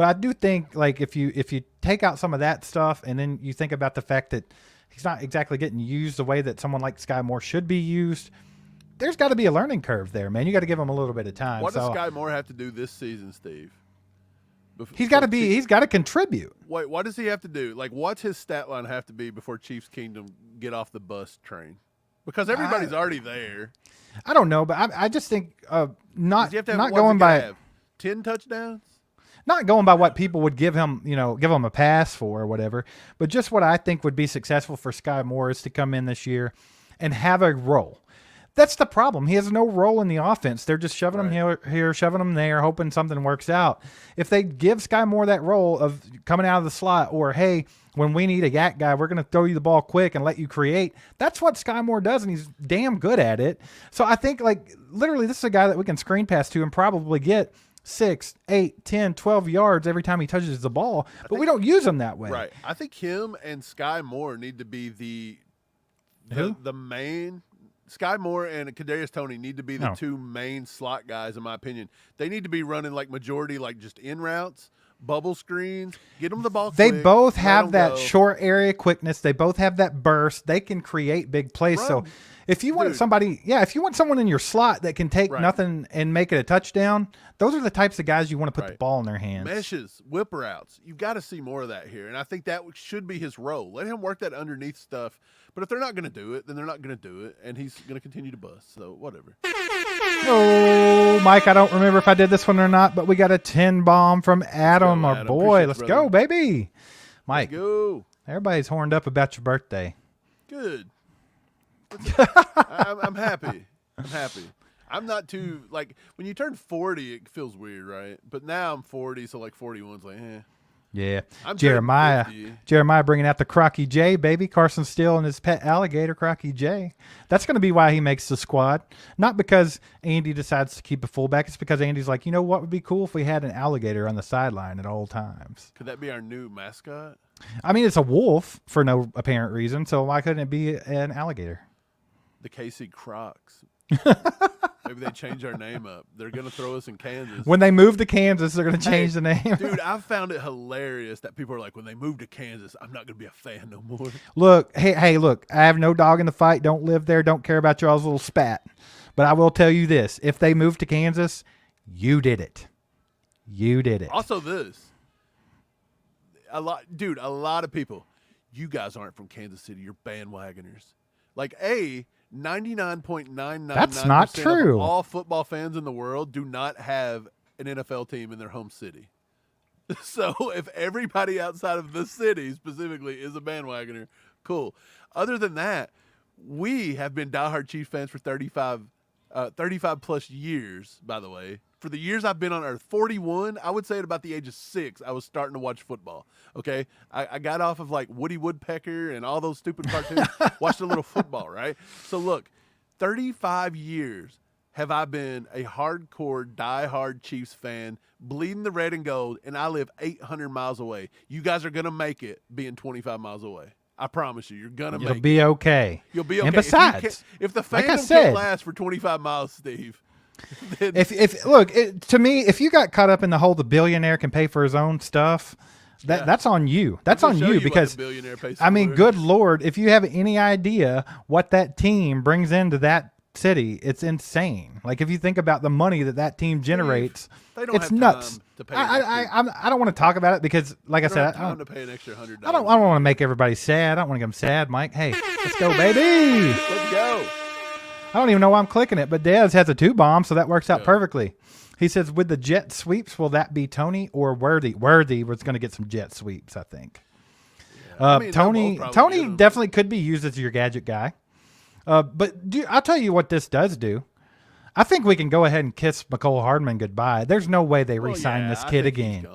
But I do think like if you take out some of that stuff and then you think about the fact that he's not exactly getting used the way that someone like Skyy Moore should be used, there's got to be a learning curve there, man. You got to give him a little bit of time. What does Skyy Moore have to do this season, Steve? He's got to contribute. Wait, what does he have to do? Like, what's his stat line have to be before Chiefs Kingdom get off the bus train? Because everybody's already there. I don't know, but I just think not going by 10 touchdowns. Not going by what people would give him a pass for or whatever, but just what I think would be successful for Skyy Moore is to come in this year and have a role. That's the problem. He has no role in the offense. They're just shoving him here, shoving him there, hoping something works out. If they give Skyy Moore that role of coming out of the slot or, hey, when we need a yak guy, we're going to throw you the ball quick and let you create. That's what Skyy Moore does, and he's damn good at it. So I think, like, literally this is a guy that we can screen pass to and probably get 6, 8, 10, 12 yards every time he touches the ball, but we don't use him that way. Right. I think him and Skyy Moore need to be the main – Skyy Moore and Kadarius Toney need to be the two main slot guys, in my opinion. They need to be running like majority, like just in routes, bubble screens, get them the ball. They both have that short area quickness. They both have that burst. They can create big plays. So if you want if you want someone in your slot that can take nothing and make it a touchdown, those are the types of guys you want to put the ball in their hands. Meshes, whip routes. You've got to see more of that here. And I think that should be his role. Let him work that underneath stuff. But if they're not going to do it, then they're not going to do it. And he's going to continue to bust. So whatever. Oh, Mike, I don't remember if I did this one or not, but we got a 10 bomb from Adam, our boy. Let's go, baby. Mike, go. Everybody's horned up about your birthday. Good. I'm happy. I'm happy. I'm not too, like, when you turn 40, it feels weird, right? But now I'm 40, so like 41's like, eh. Yeah. I'm Jeremiah bringing out the Crocky J, baby. Carson Steele and his pet alligator, Crocky J. That's going to be why he makes the squad. Not because Andy decides to keep a fullback. It's because Andy's like, you know what would be cool if we had an alligator on the sideline at all times. Could that be our new mascot? I mean, it's a wolf for no apparent reason, so why couldn't it be an alligator? The KC Crocs. Maybe they change our name up. They're going to throw us in Kansas. When they move to Kansas, they're going to change the name. Dude, I've found it hilarious that people are like, when they move to Kansas, I'm not going to be a fan no more. Look, look, I have no dog in the fight. Don't live there. Don't care about y'all's little spat. But I will tell you this. If they move to Kansas, you did it. You did it. Also this. A lot of people, you guys aren't from Kansas City. You're bandwagoners. Like, 99.999% That's not true. of all football fans in the world do not have an NFL team in their home city. So if everybody outside of the city specifically is a bandwagoner, cool. Other than that, we have been diehard Chiefs fans for 35 plus years, by the way. For the years I've been on Earth, 41, I would say at about the age of 6, I was starting to watch football. Okay? I got off of like Woody Woodpecker and all those stupid cartoons, watched a little football, right? So look, 35 years have I been a hardcore, diehard Chiefs fan, bleeding the red and gold, and I live 800 miles away. You guys are going to make it being 25 miles away. I promise you, you're going to make it. You'll be okay. You'll be okay. And besides, if the fandom can't last for 25 miles, Steve. To me, if you got caught up in the whole the billionaire can pay for his own stuff, that's on you. That's on you because I mean, good Lord, if you have any idea what that team brings into that city, it's insane. Like if you think about the money that team generates, it's nuts. I don't want to talk about it because, like I said, I don't to pay an extra $100. I don't want to make everybody sad. I don't want to get them sad, Mike. Hey, let's go, baby. Let's go. I don't even know why I'm clicking it, but Dez has a 2 bomb, so that works out perfectly. He says, with the jet sweeps, will that be Tony or Worthy? Worthy was going to get some jet sweeps, I think. Yeah. Tony definitely could be used as your gadget guy. But I'll tell you what this does do. I think we can go ahead and kiss McCole Hardman goodbye. There's no way they re-sign this kid again.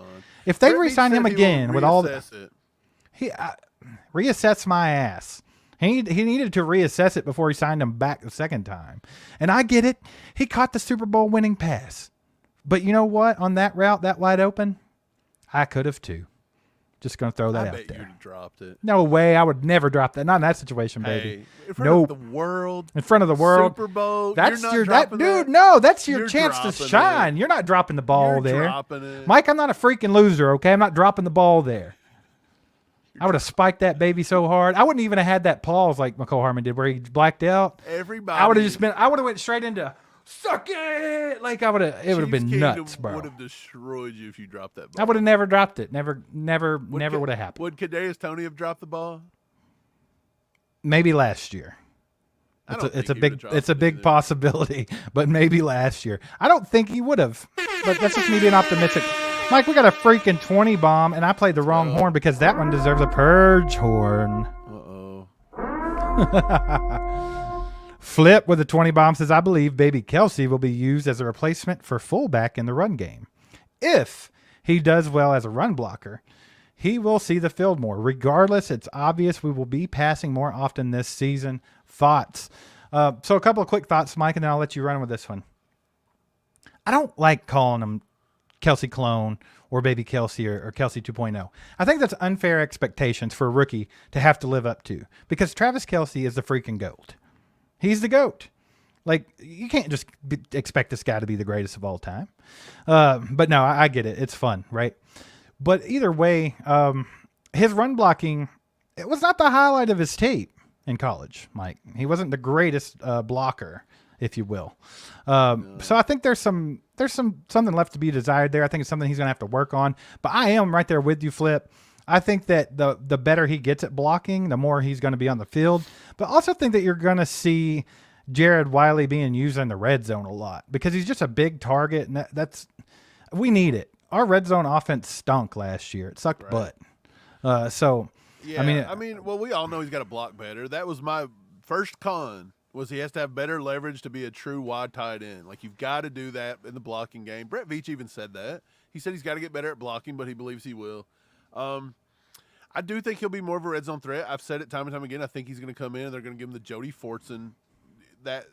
If they re-sign him again with all the... reassess my ass. He needed to reassess it before he signed him back the second time. And I get it. He caught the Super Bowl winning pass. But you know what? On that route, that wide open, I could have too. Just going to throw that I out bet there. you'd have dropped it. No way. I would never drop that. Not in that situation, baby. Hey, in front of the world. In front of the world. Super Bowl. That's you're not your dropping dude. that. No, that's your You're chance to dropping shine. it. You're not dropping the ball You're there. dropping it. Mike, I'm not a freaking loser, okay? I'm not dropping the ball there. I would have spiked that baby so hard. I wouldn't even have had that pause like McCole Harmon did where he blacked out. Everybody. I would have went straight into suck it. Like it would have been nuts, bro. Would have destroyed you if you dropped that ball. I would have never dropped it. Never would have happened. Would Kadarius Toney have dropped the ball? Maybe last year. It's a big possibility, but maybe last year. I don't think he would have, but that's just me being optimistic. Mike, we got a freaking 20 bomb, and I played the wrong horn because that one deserves a purge horn. Flip with a 20 bomb says, I believe baby Kelsey will be used as a replacement for fullback in the run game. If he does well as a run blocker, he will see the field more. Regardless, it's obvious we will be passing more often this season. Thoughts? So a couple of quick thoughts, Mike, and then I'll let you run with this one. I don't like calling him Kelsey clone or baby Kelsey or Kelsey 2.0. I think that's unfair expectations for a rookie to have to live up to because Travis Kelsey is the freaking GOAT. He's the GOAT. Like, you can't just expect this guy to be the greatest of all time. But no, I get it. It's fun, right? But either way, his run blocking, it was not the highlight of his tape in college, Mike. He wasn't the greatest blocker, if you will. So I think there's something left to be desired there. I think it's something he's going to have to work on. But I am right there with you, Flip. I think that the better he gets at blocking, the more he's going to be on the field. But I also think that you're going to see Jared Wiley being used in the red zone a lot because he's just a big target, and we need it. Our red zone offense stunk last year. It sucked butt. Yeah, I mean, well, we all know he's got to block better. That was my first con. Was he has to have better leverage to be a true wide tight end. Like, you've got to do that in the blocking game. Brett Veach even said that. He said he's got to get better at blocking, but he believes he will. I do think he'll be more of a red zone threat. I've said it time and time again. I think he's going to come in and they're going to give him the Jody Fortson.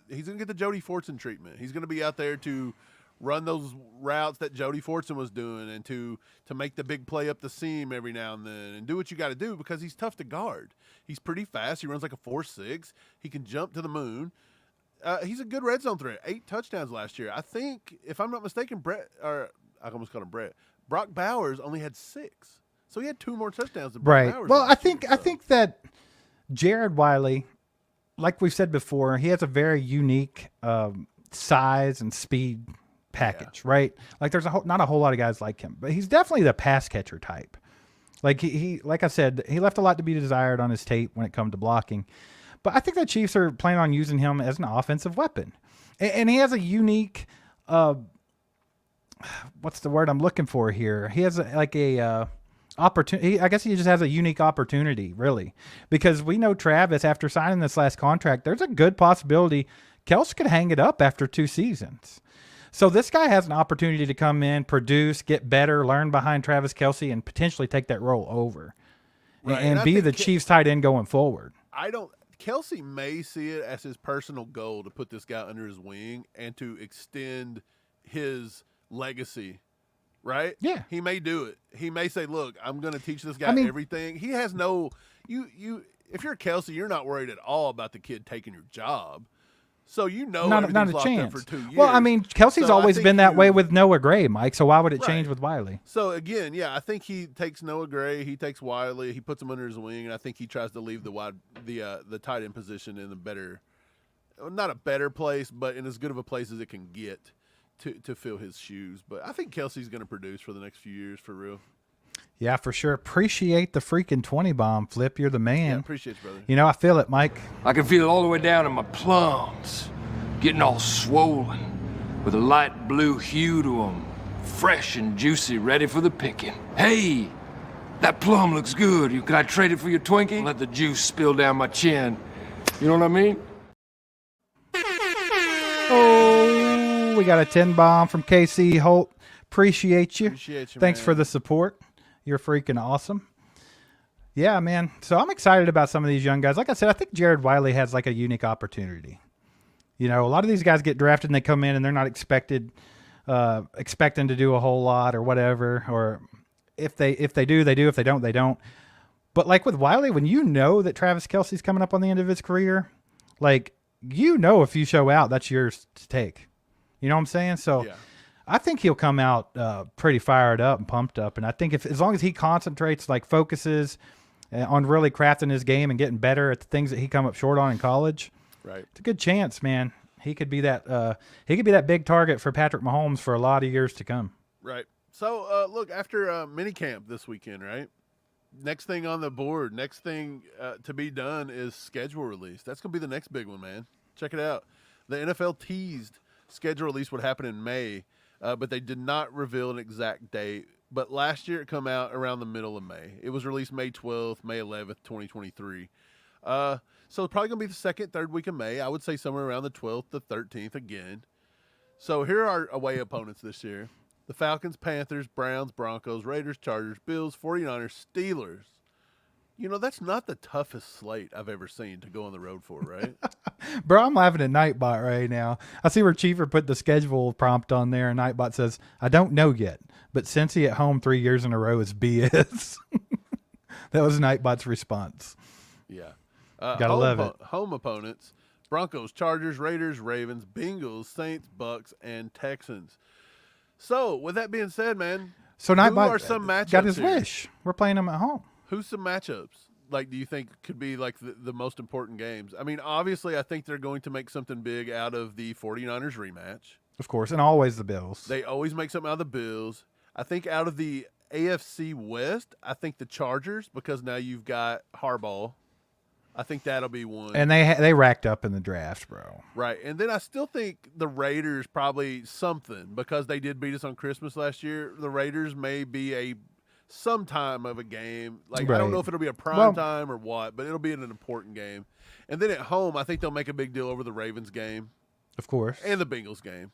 He's going to get the Jody Fortson treatment. He's going to be out there to run those routes that Jody Fortson was doing and to make the big play up the seam every now and then and do what you got to do because he's tough to guard. He's pretty fast. He runs like a 4.6. He can jump to the moon. He's a good red zone threat. 8 touchdowns last year. I think, if I'm not mistaken, I almost called him Brett. Brock Bowers only had 6. So he had 2 more touchdowns than Brock Bowers. Well, I think that Jared Wiley, like we've said before, he has a very unique size and speed package, right? Like there's not a whole lot of guys like him, but he's definitely the pass catcher type. Like he like I said, he left a lot to be desired on his tape when it comes to blocking. But I think the Chiefs are planning on using him as an offensive weapon. And he has a unique what's the word I'm looking for here? He has a opportunity. I guess he just has a unique opportunity, really, because we know Travis, after signing this last contract, there's a good possibility Kels could hang it up after 2 seasons. So this guy has an opportunity to come in, produce, get better, learn behind Travis Kelce, and potentially take that role over and be the Chiefs tight end going forward. Kelce may see it as his personal goal to put this guy under his wing and to extend his legacy. Right? Yeah. He may do it. He may say, look, I'm going to teach this guy everything. He has if you're Kelce, you're not worried at all about the kid taking your job. So not a chance. For 2 years. Well, I mean, Kelsey's always been that way with Noah Gray, Mike. So why would it change with Wiley? So again, I think he takes Noah Gray, he takes Wiley, he puts him under his wing, and I think he tries to leave the tight end position in a better, not a better place, but in as good of a place as it can get to fill his shoes. But I think Kelsey's going to produce for the next few years for real. Yeah, for sure. Appreciate the freaking 20 bomb, Flip. You're the man. Yeah, appreciate you, brother. You know, I feel it, Mike. I can feel it all the way down in my plums, getting all swollen with a light blue hue to them, fresh and juicy, ready for the picking. Hey, that plum looks good. Can I trade it for your Twinkie? Let the juice spill down my chin. You know what I mean? Oh, we got a 10 bomb from KC Holt. Appreciate you. Thanks for the support. You're freaking awesome. Yeah, man. So I'm excited about some of these young guys. Like I said, I think Jared Wiley has like a unique opportunity. You know, a lot of these guys get drafted and they come in and they're not expecting to do a whole lot or whatever. if they do, they do. If they don't, they don't. But like with Wiley, when you know that Travis Kelce's coming up on the end of his career, like, you know, if you show out, that's yours to take. You know what I'm saying? So Yeah. I think he'll come out pretty fired up and pumped up. And I think as long as he concentrates, like focuses on really crafting his game and getting better at the things that he come up short on in college, Right. it's a good chance, man. He could be that big target for Patrick Mahomes for a lot of years to come. Right. So, look, after minicamp this weekend, right? Next thing on the board, next thing to be done is schedule release. That's going to be the next big one, man. Check it out. The NFL teased schedule release would happen in May, but they did not reveal an exact date. But last year it come out around the middle of May. It was released May 12th, May 11th, 2023. So it's probably going to be the second, third week of May. I would say somewhere around the 12th to 13th again. So here are our away opponents this year. The Falcons, Panthers, Browns, Broncos, Raiders, Chargers, Bills, 49ers, Steelers. You know, that's not the toughest slate I've ever seen to go on the road for, right? Bro, I'm laughing at Nightbot right now. I see where Cheever put the schedule prompt on there, and Nightbot says, I don't know yet, but Cincy at home 3 years in a row is BS. That was Nightbot's response. Yeah. Gotta love it. Home opponents, Broncos, Chargers, Raiders, Ravens, Bengals, Saints, Bucks, and Texans. So, with that being said, man, So who Nightbot are some matchups got his here? wish. We're playing them at home. Who's some matchups? Like, do you think could be like the most important games? I mean, obviously, I think they're going to make something big out of the 49ers rematch. Of course, and always the Bills. They always make something out of the Bills. I think out of the AFC West, I think the Chargers, because now you've got Harbaugh. I think that'll be one. And they racked up in the draft, bro. Right. And then I still think the Raiders probably something, because they did beat us on Christmas last year. The Raiders may be some time of a game. Like, I don't know if it'll be a prime time or what, but it'll be an important game. And then at home, I think they'll make a big deal over the Ravens game. Of course. And the Bengals game.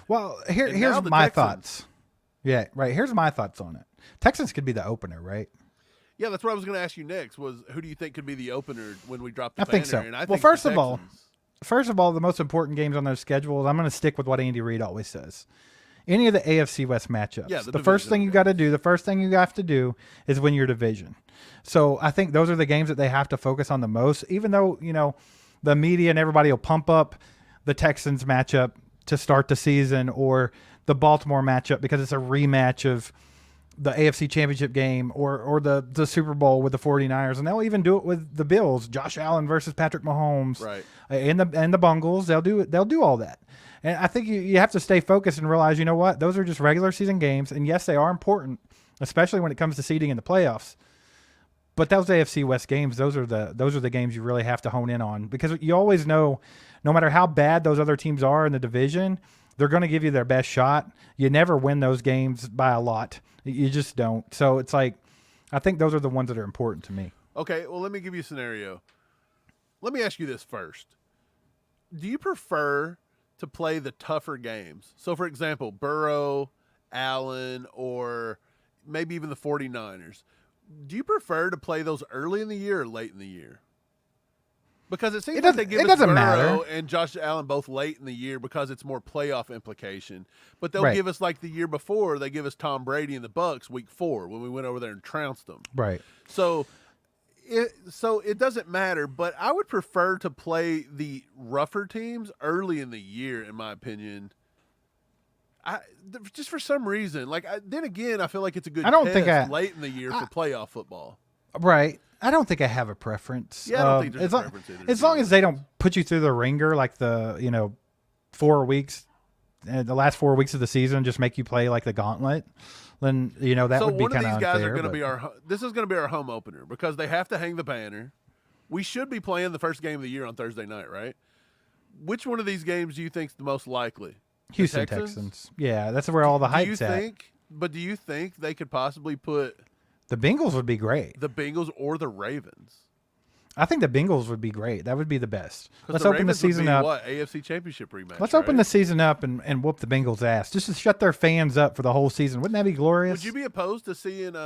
Well, And here's now the my Texans. thoughts. Yeah, right. Here's my thoughts on it. Texans could be the opener, right? Yeah, that's what I was going to ask you next, was who do you think could be the opener when we drop the I think banner? so. And Well, think first the of all, Texans. the most important games on those schedules, I'm going to stick with what Andy Reid always says. Any of the AFC West matchups, Yeah, the first thing you got to do, the first thing you have to do is win your division. So I think those are the games that they have to focus on the most, even though, you know, the media and everybody will pump up the Texans matchup to start the season, or the Baltimore matchup because it's a rematch of the AFC Championship game, or the Super Bowl with the 49ers, and they'll even do it with the Bills, Josh Allen versus Patrick Mahomes, Right. and the Bungles. They'll do all that. And I think you have to stay focused and realize, you know what, those are just regular season games, and yes, they are important, especially when it comes to seeding in the playoffs. But those AFC West games, those are the games you really have to hone in on, because you always know, no matter how bad those other teams are in the division, they're going to give you their best shot. You never win those games by a lot. You just don't. So it's like, I think those are the ones that are important to me. Okay, well, let me give you a scenario. Let me ask you this first. Do you prefer to play the tougher games? So, for example, Burrow, Allen, or maybe even the 49ers. Do you prefer to play those early in the year or late in the year? Because it seems like they give us Burrow and Josh Allen both late in the year because it's more playoff implication. But they'll give us, like the year before, they give us Tom Brady and the Bucks week 4 when we went over there and trounced them. Right. So it doesn't matter, but I would prefer to play the rougher teams early in the year, in my opinion. Just for some reason. Then again, I feel like it's a good test late in the year for playoff football. Right. I don't think I have a preference. Yeah, I don't think there's a preference either. As long as they don't put you through the ringer like the 4 weeks, the last 4 weeks of the season, just make you play like the gauntlet, then that would be kind of unfair. So one of these guys are going to be this is going to be our home opener, because they have to hang the banner. We should be playing the first game of the year on Thursday night, right? Which one of these games do you think is the most likely? Houston Texans. Yeah, that's where all the hype's at. But do you think they could possibly put the Bengals would be great. The Bengals or the Ravens? I think the Bengals would be great. That would be the best. Let's the open Ravens the season up. What, AFC Championship rematch? Let's open the season up and whoop the Bengals' ass, just to shut their fans up for the whole season. Wouldn't that be glorious? Would you be opposed to seeing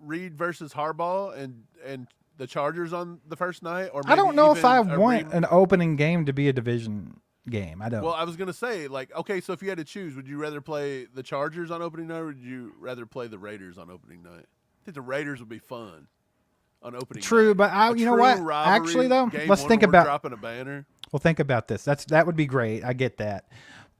Reed versus Harbaugh and the Chargers on the first night? Or maybe I don't know if I want an an opening game to be a division game. I don't. Well, I was gonna say, like, okay, so if you had to choose, would you rather play the Chargers on opening night, or would you rather play the Raiders on opening night? I think the Raiders would be fun on opening. True, night. but you know what? Actually, though, let's think about dropping a banner. Well, think about this. That would be great. I get that.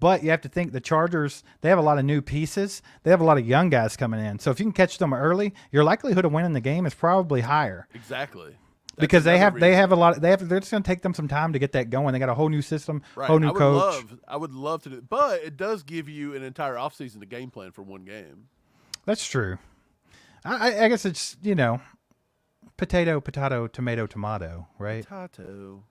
But you have to think the Chargers, they have a lot of new pieces. They have a lot of young guys coming in. So if you can catch them early, your likelihood of winning the game is probably higher. Exactly. Because they have a lot. They're just going to take them some time to get that going. They got a whole new system, whole new coach. I would love to do it. But it does give you an entire offseason to game plan for one game. That's true. I guess it's, potato, tomato, right? Potato.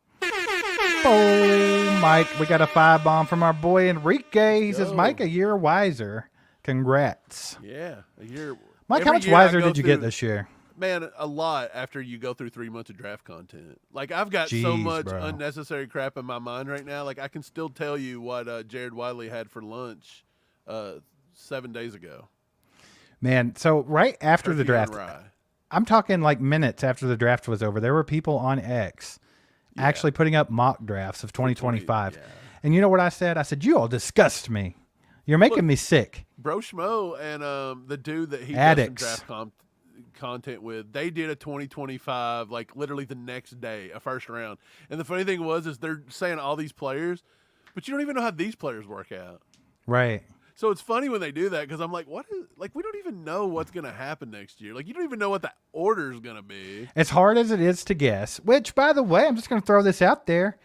Oh, Mike, we got a 5-bomb from our boy Enrique. He says, Mike, a year wiser. Congrats. Yeah, a year. Mike, how much wiser did you get this year? Man, a lot after you go through 3 months of draft content. Like, I've got so much unnecessary crap in my mind right now. Like, I can still tell you what Jared Wiley had for lunch 7 days ago. Man, so right after the draft, I'm talking like minutes after the draft was over, there were people on X actually putting up mock drafts of 2025. Yeah. And you know what I said? I said, you all disgust me. You're making me sick. Bro Schmo and the dude that he does some draft content with, they did a 2025, like literally the next day, a first round. And the funny thing is they're saying all these players, but you don't even know how these players work out. Right. So it's funny when they do that because I'm like, we don't even know what's going to happen next year. Like, you don't even know what the order is going to be. As hard as it is to guess, which, by the way, I'm just going to throw this out there.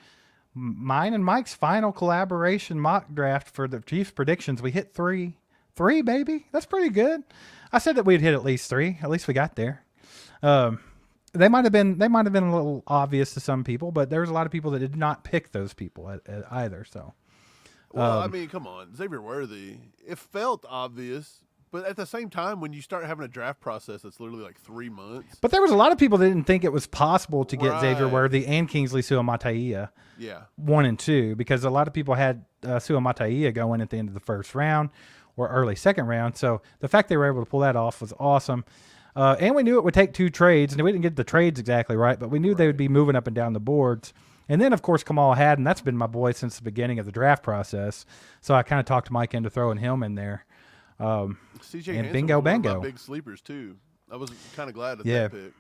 Mine and Mike's final collaboration mock draft for the Chiefs predictions, we hit 3. 3, baby. That's pretty good. I said that we'd hit at least 3. At least we got there. They might have been a little obvious to some people, but there's a lot of people that did not pick those people either. So. Well, I mean, come on, Xavier Worthy. It felt obvious, but at the same time, when you start having a draft process that's literally like 3 months. But there was a lot of people that didn't think it was possible to get Xavier Worthy and Kingsley Suamataia 1 and 2, because a lot of people had Suamataia going at the end of the first round or early second round. So the fact they were able to pull that off was awesome. And we knew it would take 2 trades, and we didn't get the trades exactly right, but we knew they would be moving up and down the boards. And then, of course, Kamal Haddon, that's been my boy since the beginning of the draft process. So I kind of talked Mike into throwing him in there. CJ and bingo, bango. One of my big sleepers, too. I was kind of glad at that pick.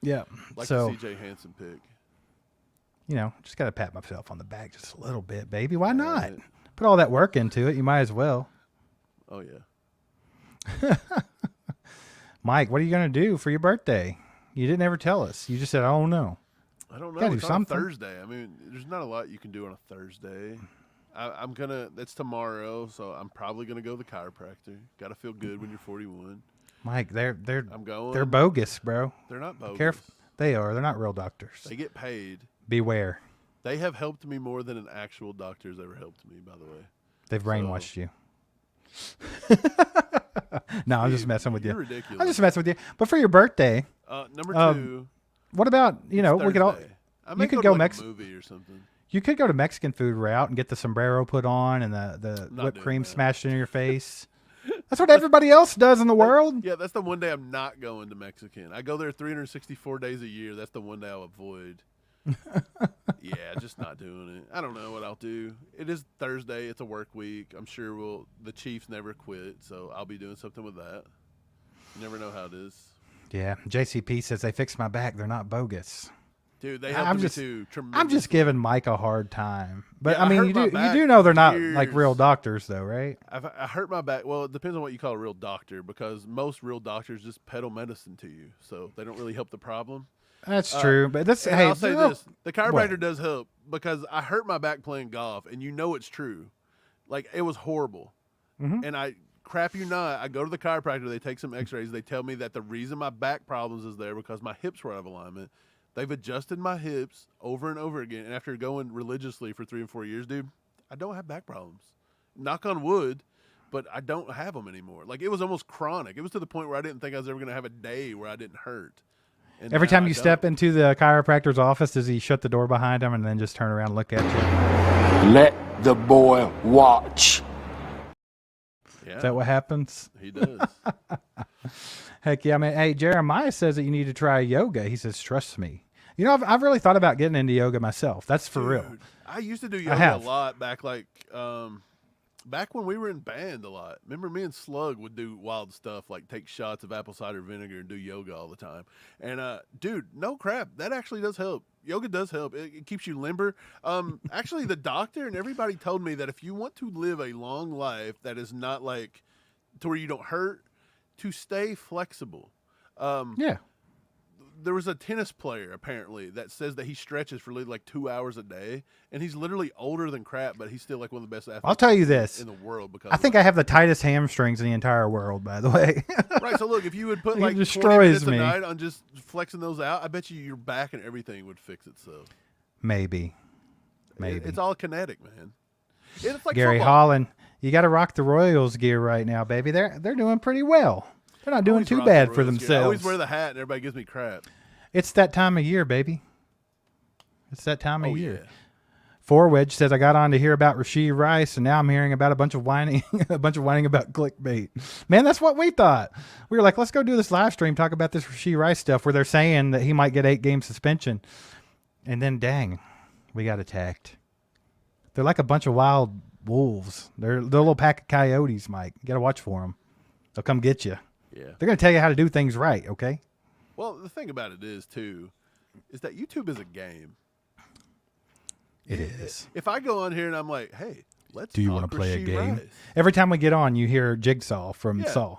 Yeah. Like the CJ Hansen pick. Just got to pat myself on the back just a little bit, baby. Why not? Put all that work into it. You might as well. Oh, yeah. Mike, what are you going to do for your birthday? You didn't ever tell us. You just said, I don't know. I don't know. It's on a Thursday. I mean, there's not a lot you can do on a Thursday. That's tomorrow, so I'm probably gonna go to the chiropractor. Got to feel good when you're 41. Mike, I'm going. They're bogus, bro. They're not bogus. Careful. They are. They're not real doctors. They get paid. Beware. They have helped me more than an actual doctor has ever helped me, by the way. They've brainwashed you. No, I'm just messing with you. You're ridiculous. I'm just messing with you. But for your birthday, number 2. What about, we could all, you could go Mexican movie or something. You could go to Mexican food route and get the sombrero put on and the whipped cream smashed in your face. That's what everybody else does in the world. Yeah, that's the one day I'm not going to Mexican. I go there 364 days a year. That's the one day I'll avoid. Yeah, just not doing it. I don't know what I'll do. It is Thursday. It's a work week. I'm sure the Chiefs never quit, so I'll be doing something with that. You never know how it is. Yeah, JCP says they fixed my back. They're not bogus. Dude, they helped me too. I'm just giving Mike a hard time. But, I mean, you do know they're not like real doctors, though, right? I hurt my back. Well, it depends on what you call a real doctor, because most real doctors just peddle medicine to you, so they don't really help the problem. That's true. But I'll say this. The chiropractor does help, because I hurt my back playing golf, and it's true. Like, it was horrible. Mm-hmm. And crap you not, I go to the chiropractor, they take some x-rays, they tell me that the reason my back problems is there because my hips were out of alignment. They've adjusted my hips over and over again, and after going religiously for 3 and 4 years, dude, I don't have back problems. Knock on wood, but I don't have them anymore. Like, it was almost chronic. It was to the point where I didn't think I was ever going to have a day where I didn't hurt. And every time you step into the chiropractor's office, does he shut the door behind him and then just turn around and look at you? Let the boy watch. Yeah. Is that what happens? He does. Heck yeah. I mean, hey, Jeremiah says that you need to try yoga. He says, trust me. I've really thought about getting into yoga myself. That's for real. I used to do I yoga a have. lot back back when we were in band a lot. Remember me and Slug would do wild stuff like take shots of apple cider vinegar and do yoga all the time. And dude, no crap, that actually does help. Yoga does help. It keeps you limber. Actually, the doctor and everybody told me that if you want to live a long life that is not like to where you don't hurt, to stay flexible. Yeah. There was a tennis player apparently that says that he stretches for like 2 hours a day, and he's literally older than crap, but he's still like one of the best athletes. I'll tell you this in the world because I think I have the tightest hamstrings in the entire world, by the way. right. So look, if you would put It like 20 destroys minutes me. a night on just flexing those out, I bet you your back and everything would fix itself. Maybe. It's all kinetic, man. It's like Gary football. Holland, you got to rock the Royals gear right now, baby. They're doing pretty well. They're not doing Always too rock bad the for Royals gear. I themselves. always wear the hat, and everybody gives me crap. It's that time of year, baby. It's that time of Oh year. yeah. Four Wedge says I got on to hear about Rashee Rice, and now I'm hearing about a bunch of whining about clickbait. Man, that's what we thought. We were like, let's go do this live stream, talk about this Rashee Rice stuff, where they're saying that he might get 8-game suspension, and then dang, we got attacked. They're like a bunch of wild wolves. They're a little pack of coyotes, Mike. You got to watch for them. They'll come get you. Yeah. They're going to tell you how to do things right, okay? Well, the thing about it is too, is that YouTube is a game. It is. If I go on here and I'm like, hey, let's Do you talk want to play a Rashee game? Rice. Every time we get on, you hear Jigsaw from Yeah. Saw.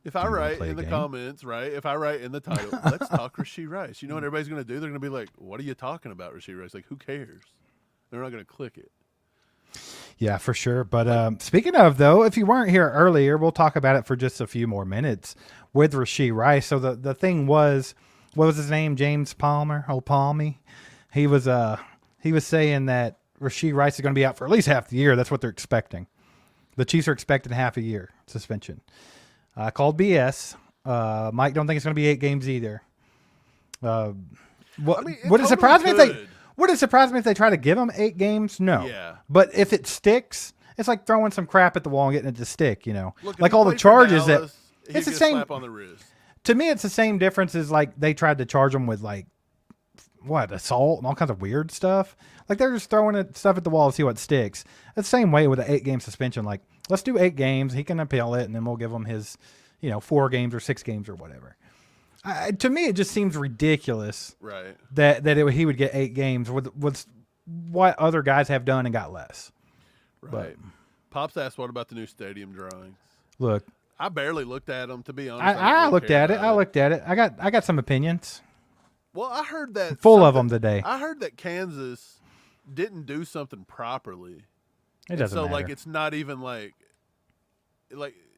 If I you wanna write play a in the game? comments, right? If I write in the title, let's talk Rashee Rice. You know what everybody's going to do? They're going to be like, what are you talking about, Rashee Rice? Like, who cares? They're not going to click it. Yeah, for sure. But speaking of, though, if you weren't here earlier, we'll talk about it for just a few more minutes with Rashee Rice. So the thing was, what was his name? James Palmer, old Palmy. He was saying that Rashee Rice is going to be out for at least half the year. That's what they're expecting. The Chiefs are expecting half a year suspension. Called BS. Mike don't think it's going to be 8 games either. I mean, it Would it surprise me if they? could. Would it surprise me if they try to give him 8 games? No. Yeah. But if it sticks, it's like throwing some crap at the wall and getting it to stick. You know, Look, if like he all the played for charges Dallas, that he'd it's the get a same. slap on the wrist. To me, it's the same difference as like they tried to charge him with like assault and all kinds of weird stuff. Like they're just throwing stuff at the wall to see what sticks. It's the same way with an 8-game suspension. Like let's do 8 games. He can appeal it, and then we'll give him his 4 games or 6 games or whatever. To me, it just seems ridiculous, Right. that he would get 8 games with what other guys have done and got less. Right. Pops asked, what about the new stadium drawings? Look, I barely looked at them, to be honest. I don't looked care at it. about I looked at it. I got some opinions. Well, I heard that Full of them today. I heard that Kansas didn't do something properly. It doesn't so matter. like it's not even like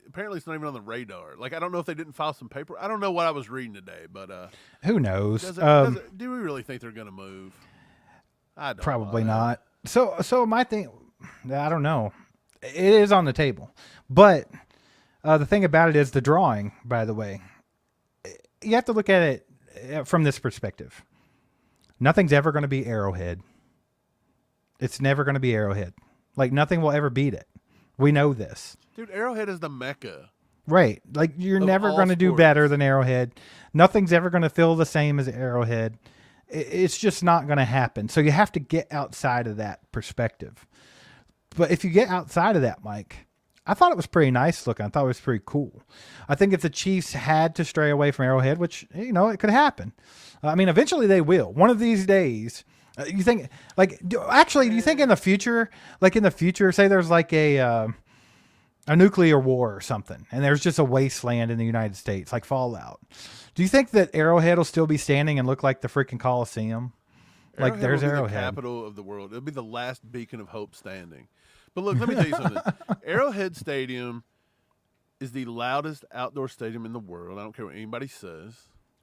apparently it's not even on the radar. Like I don't know if they didn't file some paper. I don't know what I was reading today, but Who knows? do we really think they're going to move? I don't. Probably know. not. So my thing, I don't know. It is on the table, but the thing about it is the drawing. By the way, you have to look at it from this perspective. Nothing's ever going to be Arrowhead. It's never going to be Arrowhead. Like nothing will ever beat it. We know this. Dude, Arrowhead is the mecca. Right. Like you're Of never all going to do sports. better than Arrowhead. Nothing's ever going to feel the same as Arrowhead. It's just not going to happen. So you have to get outside of that perspective. But if you get outside of that, Mike, I thought it was pretty nice looking. I thought it was pretty cool. I think if the Chiefs had to stray away from Arrowhead, which, it could happen. I mean, eventually they will. One of these days, you think, do you think in the future, say there's like a nuclear war or something, and there's just a wasteland in the United States, like Fallout. Do you think that Arrowhead will still be standing and look like the freaking Coliseum? Like there's will be Arrowhead. the capital of the world. It'll be the last beacon of hope standing. But look, let me tell you something. Arrowhead Stadium is the loudest outdoor stadium in the world. I don't care what anybody says.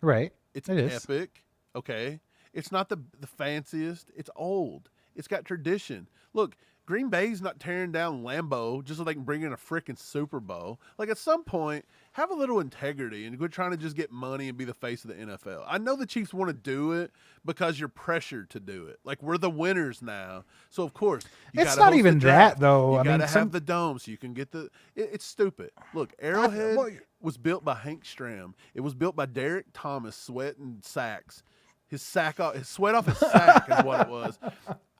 Right. It's It is. epic. Okay. It's not the fanciest. It's old. It's got tradition. Look, Green Bay's not tearing down Lambeau just so they can bring in a freaking Super Bowl. Like at some point, have a little integrity and quit trying to just get money and be the face of the NFL. I know the Chiefs want to do it because you're pressured to do it. Like we're the winners now, so of course you It's gotta not host the even draft. that, though. You I gotta mean, have the dome so you can get the. It's stupid. Look, Arrowhead well, was built by Hank Stram. It was built by Derek Thomas, sweat and sacks. his sweat off his sack is what it was.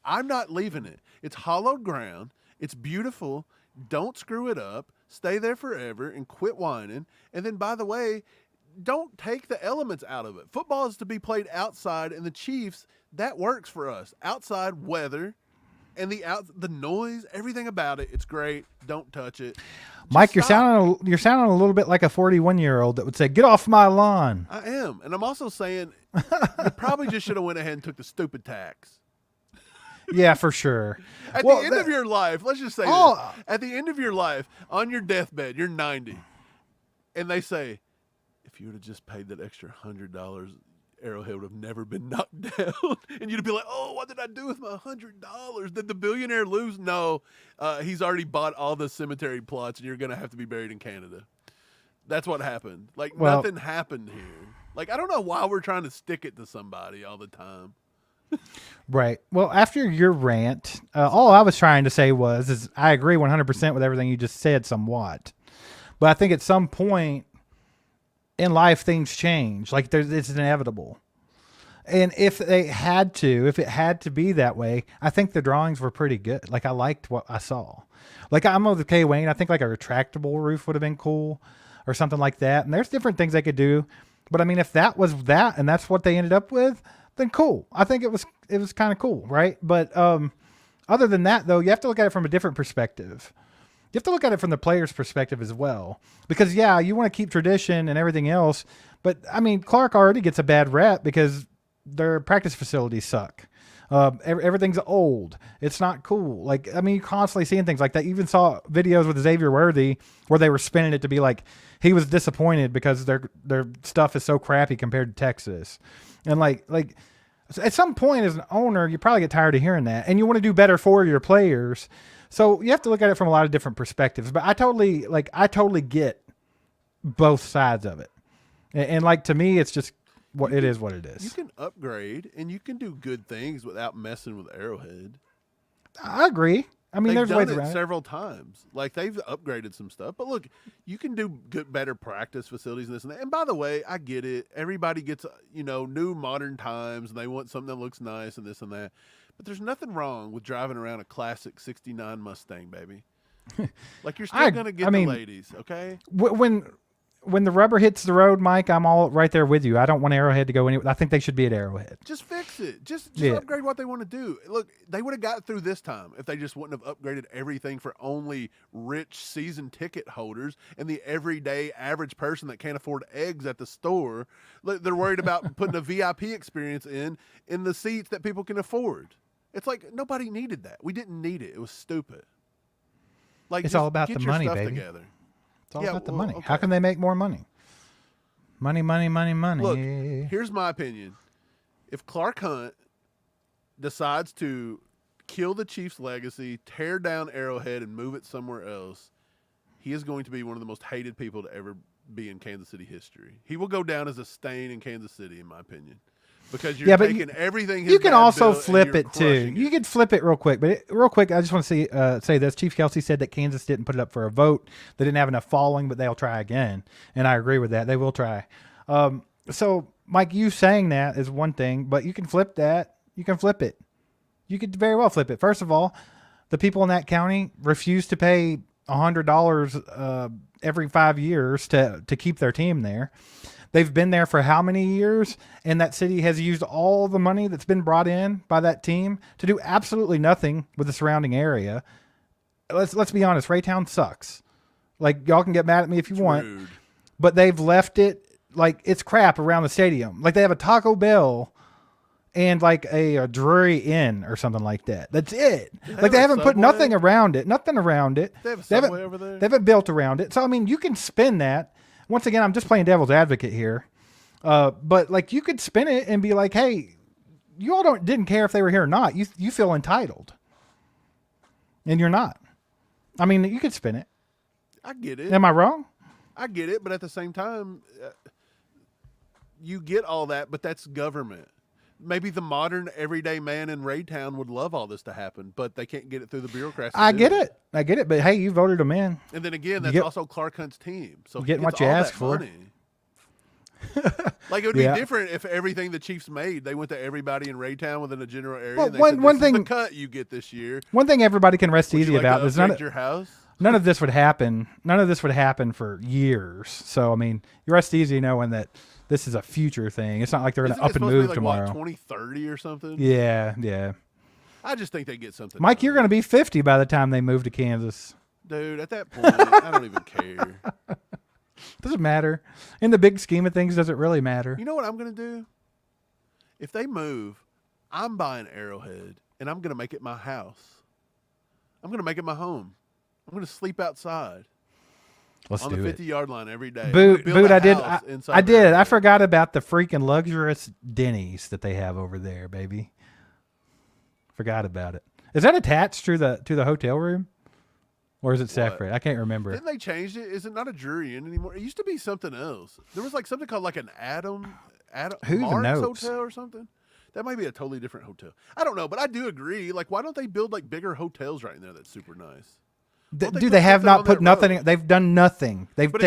I'm not leaving it. It's hollowed ground. It's beautiful. Don't screw it up. Stay there forever and quit whining. And then, by the way, don't take the elements out of it. Football is to be played outside, and the Chiefs, that works for us. Outside weather and the noise, everything about it, it's great. Don't touch it. Mike, you're sounding a little bit like a 41-year-old that would say, "Get off my lawn." I am. And I'm also saying you probably just should have went ahead and took the stupid tax. Yeah, for sure. At the end of your life, let's just say this. At the end of your life, on your deathbed, you're 90, and they say, if you would have just paid that extra $100, Arrowhead would have never been knocked down. And you'd be like, oh, what did I do with my $100? Did the billionaire lose? No, he's already bought all the cemetery plots, and you're going to have to be buried in Canada. That's what happened. Like, nothing happened here. Like, I don't know why we're trying to stick it to somebody all the time. Right. Well, after your rant, all I was trying to say is I agree 100% with everything you just said somewhat. But I think at some point in life, things change. Like it's inevitable. And if it had to be that way, I think the drawings were pretty good. Like I liked what I saw. Like I'm okay, Wayne. I think like a retractable roof would have been cool or something like that. And there's different things they could do. But I mean, if that was that and that's what they ended up with, then cool. I think it was kind of cool, right? But other than that, though, you have to look at it from a different perspective. You have to look at it from the player's perspective as well. Because, yeah, you want to keep tradition and everything else. But, I mean, Clark already gets a bad rep because their practice facilities suck. Everything's old. It's not cool. Like, I mean, you're constantly seeing things like that. You even saw videos with Xavier Worthy where they were spinning it to be like he was disappointed because their stuff is so crappy compared to Texas. And like at some point as an owner, you probably get tired of hearing that, and you want to do better for your players. So you have to look at it from a lot of different perspectives. But I totally get both sides of it. And like to me, it's just what it is. You can upgrade and you can do good things without messing with Arrowhead. I agree. I mean, They've there's ways done around it it. several times. Like they've upgraded some stuff, but look, you can do better practice facilities and this and that. And by the way, I get it. Everybody gets new modern times, and they want something that looks nice and this and that. But there's nothing wrong with driving around a classic '69 Mustang, baby. Like you're still gonna get the ladies, okay? When the rubber hits the road, Mike, I'm all right there with you. I don't want Arrowhead to go anywhere. I think they should be at Arrowhead. Just fix it. Just upgrade what they want to do. Look, they would have got through this time if they just wouldn't have upgraded everything for only rich season ticket holders and the everyday average person that can't afford eggs at the store. They're worried about putting a VIP experience in the seats that people can afford. It's like nobody needed that. We didn't need it. It was stupid. Like it's all about get the your money, stuff baby. Together. It's all about the money. Okay. How can they make more money? Money. Look, here's my opinion. If Clark Hunt decides to kill the Chiefs' legacy, tear down Arrowhead, and move it somewhere else, he is going to be one of the most hated people to ever be in Kansas City history. He will go down as a stain in Kansas City, in my opinion. Because you're taking everything. You can also flip it too. You can flip it real quick, but real quick, I just want to say this. Chief Kelsey said that Kansas didn't put it up for a vote. They didn't have enough following, but they'll try again, and I agree with that. They will try. So, Mike, you saying that is one thing, but you can flip that. You can flip it. You could very well flip it. First of all, the people in that county refuse to pay $100 every 5 years to keep their team there. They've been there for how many years? And that city has used all the money that's been brought in by that team to do absolutely nothing with the surrounding area. Let's be honest. Raytown sucks. Like, y'all can get mad at me if you want, but they've left it like it's crap around the stadium. Like they have a Taco Bell and like a Drury Inn or something like that. That's it. Like they haven't put nothing around it. Nothing around it. They have a Subway over there. They haven't built around it. So I mean, you can spin that. Once again, I'm just playing devil's advocate here. But like you could spin it and be like, hey, you all didn't care if they were here or not. You feel entitled. And you're not. I mean, you could spin it. I get it. Am I wrong? I get it, but at the same time, you get all that, but that's government. Maybe the modern everyday man in Raytown would love all this to happen, but they can't get it through the bureaucracy. I get it. But hey, you voted them in. And then again, that's also Clark Hunt's team. So getting what you asked for. Like, it would Yeah. be different if everything the Chiefs made, they went to everybody in Raytown within a general area. Well, and they one- said, one this is the thing- cut you get this year. One thing everybody can rest Would you easy like about to is upgrade your house? none of this would happen. None of this would happen for years. So I mean, you rest easy knowing that this is a future thing. It's not like they're going Isn't to it up and supposed to be move like, tomorrow. What, 2030 or something? Yeah, yeah. I just think they get something. Mike, done. you're going to be 50 by the time they move to Kansas. Dude, at that point, I don't even care. Doesn't matter. In the big scheme of things, does it really matter? You know what I'm going to do? If they move, I'm buying Arrowhead, and I'm going to make it my house. I'm going to make it my home. I'm going to sleep outside Let's on do the it. 50-yard line every day. Boot, Build a I did. house inside I did. I Arrowhead. forgot about the freaking luxurious Denny's that they have over there, baby. Forgot about it. Is that attached to the hotel room, or is it separate? I can't remember. Didn't they change it? Is it not a Drury Inn anymore? It used to be something else. There was like something called like an Adam Who even Marks knows? Hotel or something. That might be a totally different hotel. I don't know, but I do agree. Like, why don't they build like bigger hotels right now? That's super nice. Don't Dude, put they have something not on put that nothing. road? They've done nothing. They've But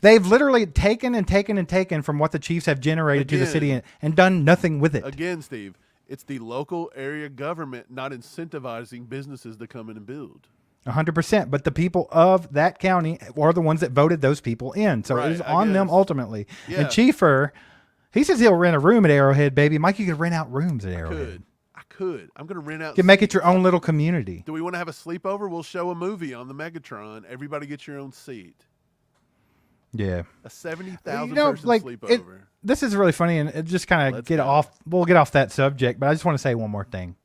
they've literally taken and taken and taken from what the Chiefs have generated to the city and done nothing with it. Again, Steve, it's the local area government not incentivizing businesses to come in and build. 100%. But the people of that county are the ones that voted those people in, so Right, it is I on them guess. ultimately. Yeah. And Chiefer, he says he'll rent a room at Arrowhead, baby. Mike, you could rent out rooms at Arrowhead. I could. I'm going to rent out. You can make it your own little community. Do we want to have a sleepover? We'll show a movie on the Megatron. Everybody gets your own seat. Yeah. A 70,000 You know, person like sleepover. this is really funny, and it just kind of Let's get go. off. We'll get off that subject, but I just want to say one more thing.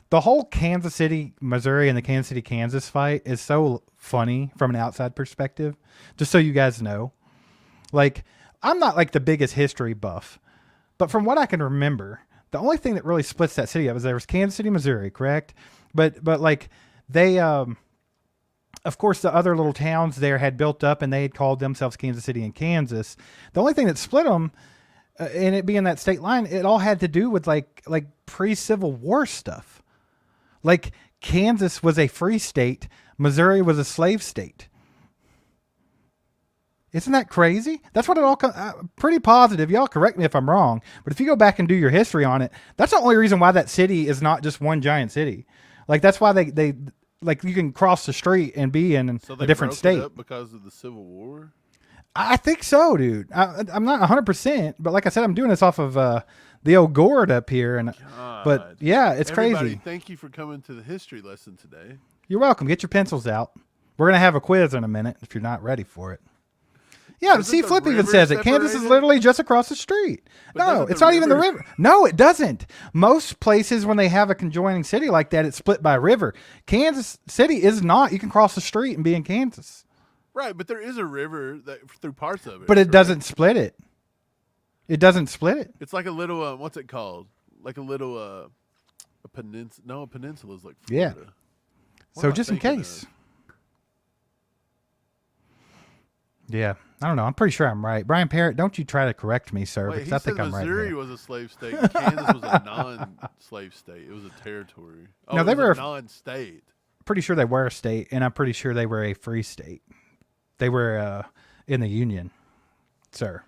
The whole Kansas City, Missouri, and the Kansas City, Kansas fight is so funny from an outside perspective. Just so you guys know, like, I'm not like the biggest history buff, but from what I can remember, the only thing that really splits that city up is there was Kansas City, Missouri, correct? But like they, of course, the other little towns there had built up, and they had called themselves Kansas City and Kansas. The only thing that split them, and it being that state line, it all had to do with like pre-Civil War stuff. Like Kansas was a free state, Missouri was a slave state. Isn't that crazy? That's what it all pretty positive. Y'all correct me if I'm wrong, but if you go back and do your history on it, that's the only reason why that city is not just one giant city. Like that's why they like you can cross the street and be in So a they different broke state. it up because of the Civil War? I think so, dude. I'm not 100%, but like I said, I'm doing this off of the old gourd up here, and but God. yeah, it's Everybody, crazy. thank you for coming to the history lesson today. You're welcome. Get your pencils out. We're gonna have a quiz in a minute if you're not ready for it. Yeah, Doesn't see, the Flip even river says it. Kansas is separate it? literally just across the street. But No, doesn't it's the not even the river- river. No, it doesn't. Most places, when they have a conjoining city like that, it's split by a river. Kansas City is not. You can cross the street and be in Kansas. Right, but there is a river that through parts of it. But it correct? doesn't split it. It doesn't split it. It's like a little, what's it called? Like a little, a peninsula. No, a peninsula is like Yeah. Florida. What So am I just in thinking case. of? Yeah. I don't know. I'm pretty sure I'm right. Brian Parrott, don't you try to correct me, sir, Wait, because he I said think I'm right. Missouri here. was a slave state. And Kansas was a non-slave state. It was a territory. Oh, No, it they was were a a- non-state. Pretty sure they were a state, and I'm pretty sure they were a free state. They were in the Union, sir.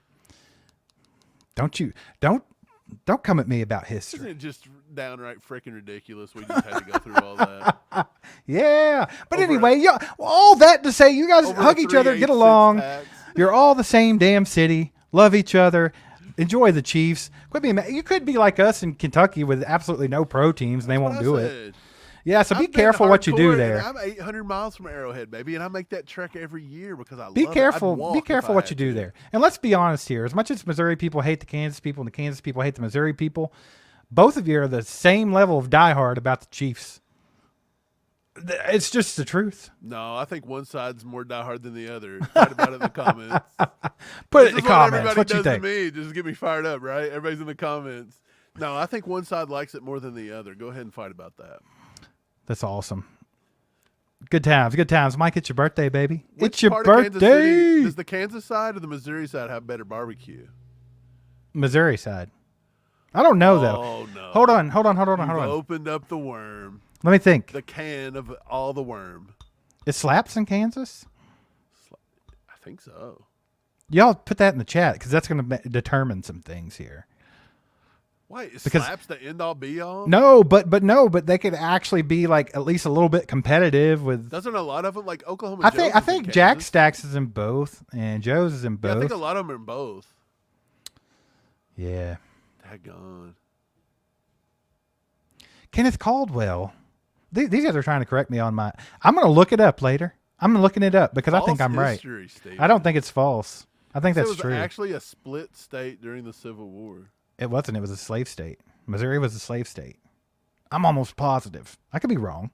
Don't come at me about Isn't history. it just downright freaking ridiculous? We just had to go through all that. Yeah, but Over anyway, yeah, all that to say, you guys Over hug a each other, 3/8 get along. tax. You're all the same damn city. Love each other. Enjoy the Chiefs. Quit being mad. You could be like us in Kentucky with absolutely no pro teams, and they won't What I do it. said. Yeah, so be I've been careful what you do hardcore, there. and I'm 800 miles from Arrowhead, baby, and I make that trek every year because I Be love careful. It. I'd walk Be if careful I what had you do to. there. And let's be honest here. As much as Missouri people hate the Kansas people and the Kansas people hate the Missouri people, both of you are the same level of diehard about the Chiefs. It's just the truth. No, I think one side's more diehard than the other. Fight about it in the comments. Put This it in the is what comments. everybody What you does think? to me, just to get me fired up, right? Everybody's in the comments. No, I think one side likes it more than the other. Go ahead and fight about that. That's awesome. Good times. Good times. Mike, it's your birthday, baby. Which it's your part of Kansas City- birthday. Does the Kansas side or the Missouri side have better barbecue? Missouri side. I don't know, though. Oh, no. Hold on. You've opened up the worm. Let me think. The can of all the worm. It slaps in Kansas? I think so. Y'all put that in the chat because that's going to determine some things here. Wait, Because- slaps the end all be all? No, but they could actually be like at least a little bit competitive with. Doesn't a lot of them like Oklahoma? I Joe's think is in Jack Kansas? Stacks is in both and Joe's is in both. Yeah, I think a lot of them are in both. Yeah. Daggone. Kenneth Caldwell. These guys are trying to correct me on my. I'm going to look it up later. I'm looking it up because I think I'm right. Steve. I don't think it's false. I think It that's was true. actually a split state during the Civil War. It wasn't. It was a slave state. Missouri was a slave state. I'm almost positive. I could be wrong,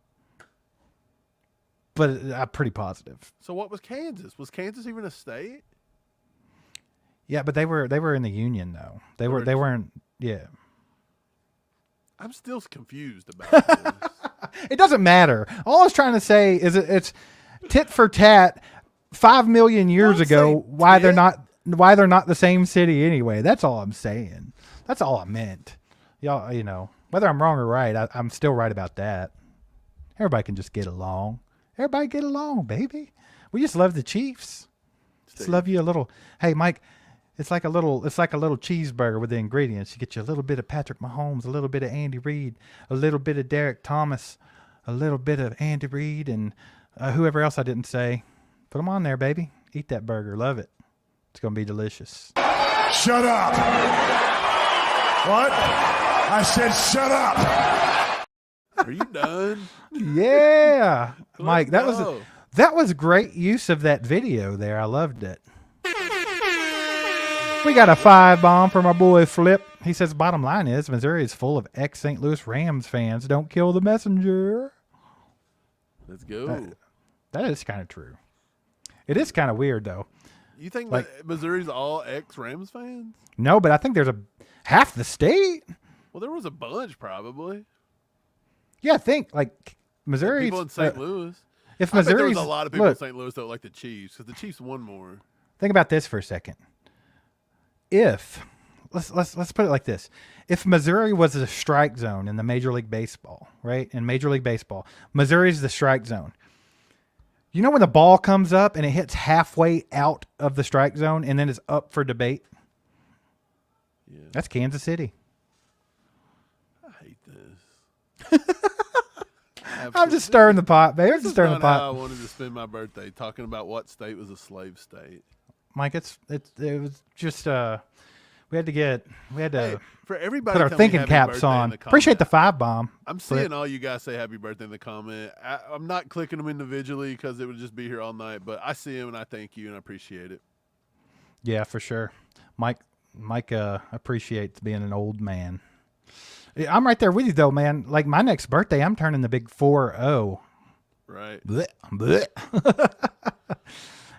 but I'm pretty positive. So what was Kansas? Was Kansas even a state? Yeah, but they were in the Union though. They weren't. Yeah. I'm still confused about this. It doesn't matter. All I was trying to say is it's tit for tat. 5 million years Don't ago, say why they're tit. not the same city anyway. That's all I'm saying. That's all I meant. Y'all, whether I'm wrong or right, I'm still right about that. Everybody can just get along. Everybody get along, baby. We just love the Chiefs. Just love you a little. Hey, Mike, it's like a little cheeseburger with the ingredients. You get you a little bit of Patrick Mahomes, a little bit of Andy Reid, a little bit of Derek Thomas, a little bit of Andy Reid, and whoever else I didn't say. Put them on there, baby. Eat that burger. Love it. It's going to be delicious. Shut up. What? I said shut up. Are you done? Yeah. Mike, that go. was great use of that video there. I loved it. We got a 5 bomb from our boy Flip. He says, bottom line is Missouri is full of ex-St. Louis Rams fans. Don't kill the messenger. Let's go. That is kind of true. It is kind of weird, though. You think like- that Missouri's all ex-Rams fans? No, but I think there's half the state. Well, there was a bunch probably. Yeah, I think like Missouri. People in St. Louis. If I bet there Missouri's was a lot of people look, in St. Louis that like the Chiefs because the Chiefs won more. think about this for a second. If let's put it like this: if Missouri was a strike zone in the Major League Baseball, right? In Major League Baseball, Missouri's the strike zone. You know when the ball comes up and it hits halfway out of the strike zone and then it's up for debate? Yeah. That's Kansas City. I hate this. I'm just stirring the pot, baby. I'm This just is stirring the not how I pot. wanted to spend my birthday talking about what state was a slave state. Mike, it was just we had to Hey, for everybody, put our tell me thinking happy caps birthday in on. the Appreciate the comment. 5 bomb. I'm Flip. seeing all you guys say happy birthday in the comment. I'm not clicking them individually because it would just be here all night. But I see them and I thank you and I appreciate it. Yeah, for sure. Mike appreciates being an old man. Yeah, I'm right there with you though, man. Like my next birthday, I'm turning the big 4-0. Right. Blech, blech.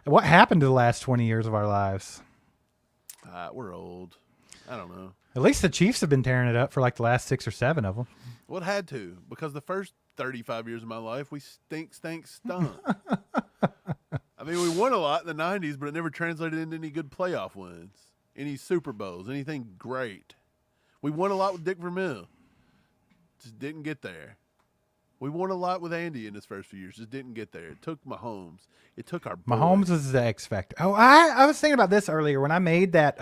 What happened to the last 20 years of our lives? We're old. I don't know. At least the Chiefs have been tearing it up for like the last 6 or 7 of them. Well, it had to because the first 35 years of my life, we stunk. I mean, we won a lot in the 90s, but it never translated into any good playoff wins, any Super Bowls, anything great. We won a lot with Dick Vermeil. Just didn't get there. We won a lot with Andy in his first few years. Just didn't get there. It took Mahomes. It took our boy. Mahomes is the X factor. Oh, I was thinking about this earlier when I made that.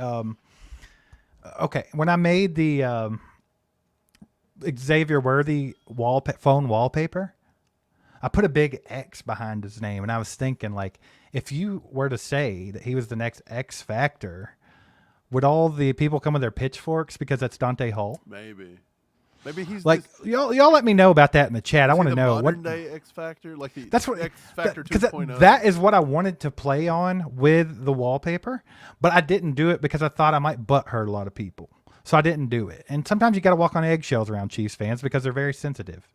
When I made the Xavier Worthy phone wallpaper, I put a big X behind his name, and I was thinking, like, if you were to say that he was the next X factor, would all the people come with their pitchforks because that's Dante Hall? Maybe he's Like just, y'all let me know about that in the chat. I is he want to the know modern what day X Factor, like the that's what X Factor because 2.0. that is what I wanted to play on with the wallpaper, but I didn't do it because I thought I might butt hurt a lot of people, so I didn't do it. And sometimes you got to walk on eggshells around Chiefs fans because they're very sensitive.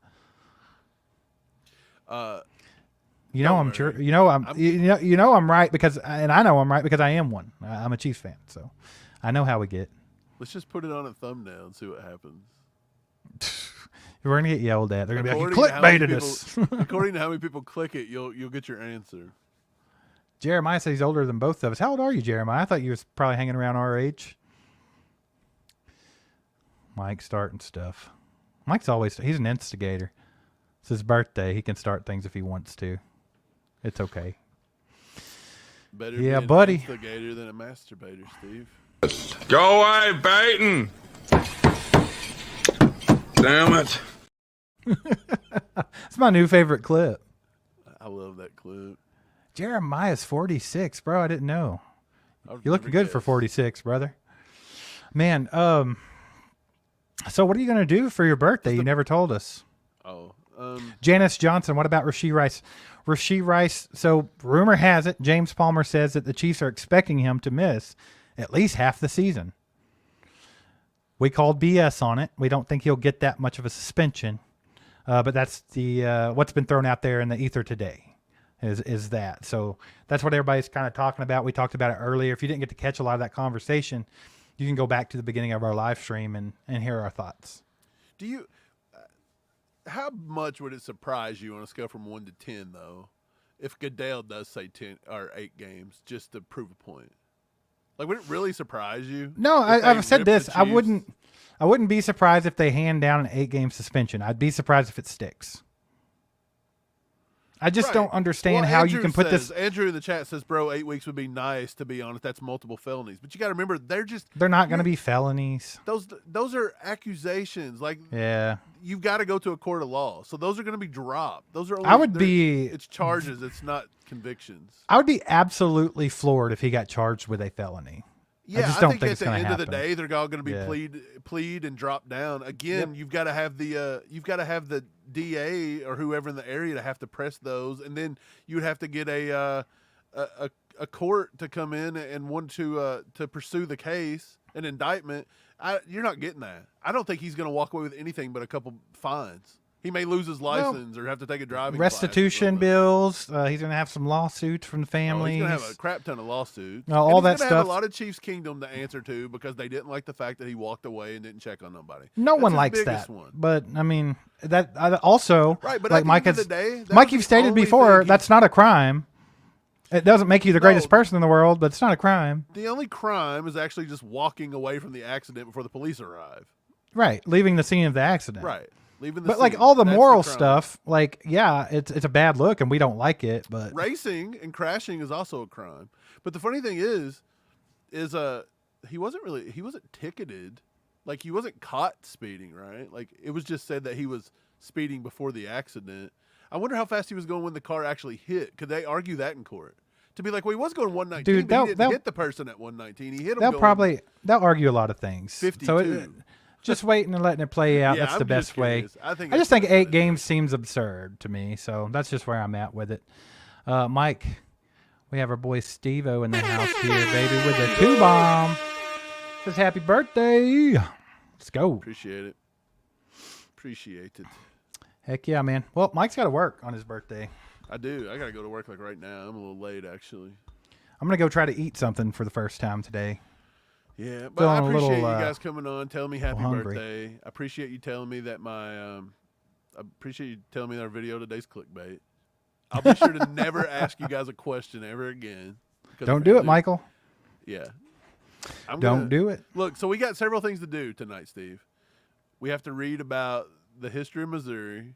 You know, I'm sure. You know, I'm right because, and I know I'm right because I am one. I'm a Chiefs fan, so I know how we get. Let's just put it on a thumbnail and see what happens. We're gonna get yelled at. They're gonna be like, "You According to how many clickbaited us." According to how many people click it, you'll get your answer. Jeremiah says he's older than both of us. How old are you, Jeremiah? I thought you was probably hanging around our age. Mike starting stuff. He's an instigator. It's his birthday. He can start things if he wants to. It's okay. Better Yeah, be an buddy. instigator than a masturbator, Steve. Go away, Baton. Damn it. It's my new favorite clip. I love that clip. Jeremiah's 46, bro. I didn't know. I would You're looking never good for guess. 46, brother. Man, so what are you going to do for your birthday? You never told us. Oh, Janice Johnson, what about Rashee Rice? Rashee Rice, so rumor has it, James Palmer says that the Chiefs are expecting him to miss at least half the season. We called BS on it. We don't think he'll get that much of a suspension. But that's the what's been thrown out there in the ether today is that. So that's what everybody's kind of talking about. We talked about it earlier. If you didn't get to catch a lot of that conversation, you can go back to the beginning of our live stream and hear our thoughts. do you? How much would it surprise you on a scale from 1 to 10, though, if Goodell does say 10 or 8 games just to prove a point? Like, would it really surprise you? No, if they I've said rip the this. I Chiefs? wouldn't be surprised if they hand down an 8-game suspension. I'd be surprised if it sticks. I just Right. don't understand Well, how Andrew you can put says, this. Andrew in the chat says, bro, 8 weeks would be nice, to be honest. That's multiple felonies. But you got to remember, They're not going to be felonies. those are accusations. Like, Yeah. you've got to go to a court of law. So those are going to be dropped. Those are only, I would be- It's charges. It's not convictions. I would be absolutely floored if he got charged with a felony. Yeah, just don't think think at it's the gonna end of the happen. day, they're all going to be Yeah. plead and drop down. Again, you've got to have the DA or whoever in the area to have to press those, and then you would have to get a court to come in and want to pursue the case, an indictment. You're not getting that. I don't think he's going to walk away with anything but a couple fines. He may lose his license or have to take a driving class or Restitution something. bills. He's going to have some lawsuits from the Oh, families. he's going to have a crap ton of lawsuits. No, And all he's that gonna have stuff. a lot of Chiefs Kingdom to answer to because they didn't like the fact that he walked away and didn't check on nobody. No That's one his likes biggest that. one. But I mean, that also, Right, but like at the Mike end of has, the day, that Mike, was you've the stated only before, thing that's not a crime. It doesn't make you the greatest person in the world, but it's not a crime. The only crime is actually just walking away from the accident before the police arrive. Right, leaving the scene of the accident. Right. Leaving the But like scene. all the That's moral crime. stuff, like it's a bad look and we don't like it. But Racing and crashing is also a crime. But the funny thing is he wasn't ticketed. Like, he wasn't caught speeding, right? Like, it was just said that he was speeding before the accident. I wonder how fast he was going when the car actually hit. Could they argue that in court? To be like, well, he was going 119, Dude, but he didn't they'll- hit the person at 119. He hit him they'll argue a lot of things. 52. So just waiting and letting it play out. Yeah, That's the I'm best just way. curious. I think I just that's think the best 8 way. games seems absurd to me. So that's just where I'm at with it. Mike, we have our boy Steve-O in the house here, baby, with a 2-bomb. Says happy birthday. Let's go. Appreciate it. Appreciate it. Heck yeah, man. Well, Mike's got to work on his birthday. I do. I got to go to work like right now. I'm a little late, actually. I'm going to go try to eat something for the first time today. Yeah, but I Feeling a appreciate little, you guys coming on, telling me happy hungry. birthday. I appreciate you telling me that I appreciate you telling me that our video today's clickbait. I'll be sure to never ask you guys a question ever again. Don't do it, Michael. Yeah. Don't do it. Look, so we got several things to do tonight, Steve. We have to read about the history of Missouri.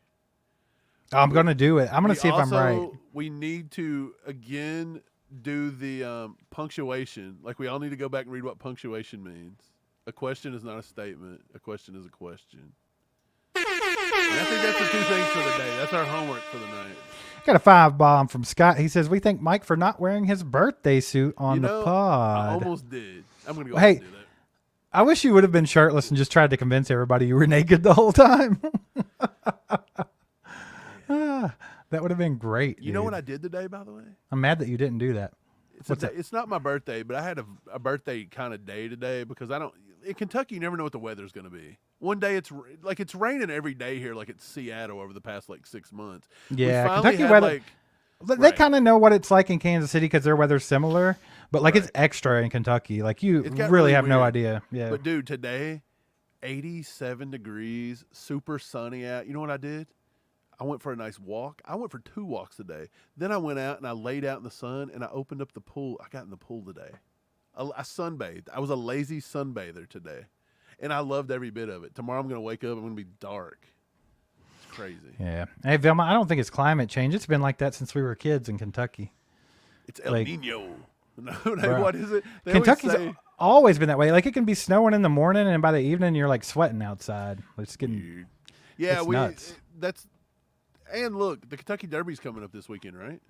I'm going to do it. I'm going to see if I'm right. We need to, again, do the punctuation. Like, we all need to go back and read what punctuation means. A question is not a statement. A question is a question. And I think that's the 2 things for the day. That's our homework for the night. Got a 5-bomb from Scott. He says, we thank Mike for not wearing his birthday suit on the pod. I almost did. I'm going to go Hey, ahead and do that. I wish you would have been shirtless and just tried to convince everybody you were naked the whole time. That would have been great. You know what I did today, by the way? I'm mad that you didn't do that. It's not my birthday, but I had a birthday kind of day today because in Kentucky, you never know what the weather's going to be. One day it's raining every day here, like it's Seattle over the past 6 months. Yeah, We finally Kentucky had, weather. They right. kind of know what it's like in Kansas City because their weather's similar, but it's extra in Kentucky. Like you It got really have no weird. idea. Yeah. But dude, today, 87 degrees, super sunny out. You know what I did? I went for a nice walk. I went for 2 walks today. Then I went out and I laid out in the sun and I opened up the pool. I got in the pool today. I sunbathed. I was a lazy sunbather today. And I loved every bit of it. Tomorrow I'm going to wake up. I'm going to be dark. It's crazy. Yeah. Hey, Vilma, I don't think it's climate change. It's been like that since we were kids in Kentucky. It's El Like, Nino. Bro. What is it? They Kentucky's always say, always been that way. Like, it can be snowing in the morning, and by the evening, you're like sweating outside. It's getting yeah, it's nuts. And look, the Kentucky Derby's coming up this weekend, right?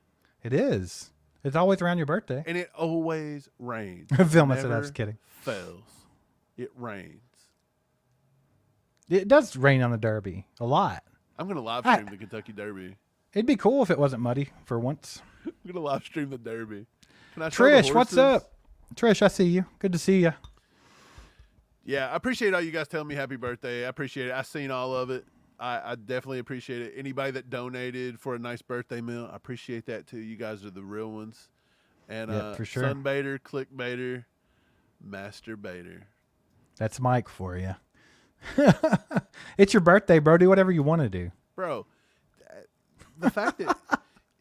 It is. It's always around your birthday. And it always rains. Vilma said I Never was kidding. Fails. It rains. It does rain on the Derby a lot. I'm gonna live stream the Kentucky Derby. It'd be cool if it wasn't muddy for once. I'm gonna live stream the Derby. Can I show the Trish, what's horses? up? Trish, I see you. Good to see you. Yeah, I appreciate all you guys telling me happy birthday. I appreciate it. I seen all of it. I definitely appreciate it. Anybody that donated for a nice birthday meal, I appreciate that too. You guys are the real ones. And Yep, for sure. Sunbaiter, Clickbaiter, Masturbator. That's Mike for you. It's your birthday, bro. Do whatever you want to do. Bro, the fact that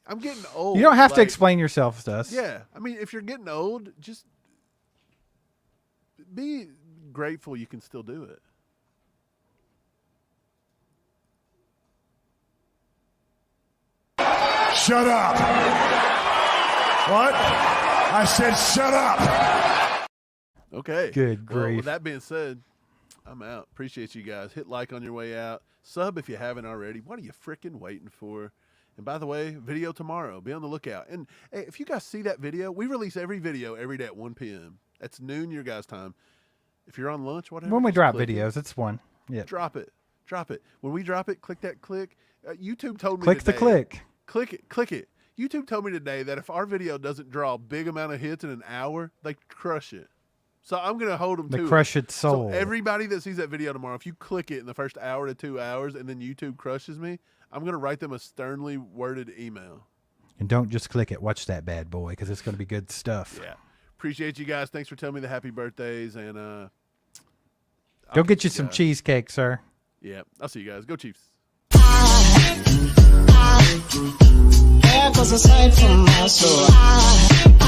I'm getting old. You don't have to like, explain yourself to us. Yeah. I mean, if you're getting old, just be grateful you can still do it. Shut up. What? I said shut up. Okay. Good Well, grief. with that being said, I'm out. Appreciate you guys. Hit like on your way out. Sub if you haven't already. What are you freaking waiting for? And by the way, video tomorrow. Be on the lookout. And hey, if you guys see that video, we release every video every day at 1 p.m. That's noon your guys' time. If you're on lunch, whatever. When we just drop click it. videos, it's one. Yeah. Drop it. Drop it. When we drop it, click that click. YouTube told me Click the today- click. Click it. Click it. YouTube told me today that if our video doesn't draw a big amount of hits in an hour, they crush it. So I'm going to hold them to The it. crush it soul. So everybody that sees that video tomorrow, if you click it in the first hour to 2 hours and then YouTube crushes me, I'm going to write them a sternly worded email. And don't just click it. Watch that bad boy because it's going to be good stuff. Yeah. Appreciate you guys. Thanks for telling me the happy birthdays. And Go get you catch some guys. cheesecake, sir. Yeah. I'll see you guys. Go Chiefs. There goes a sight from my soul.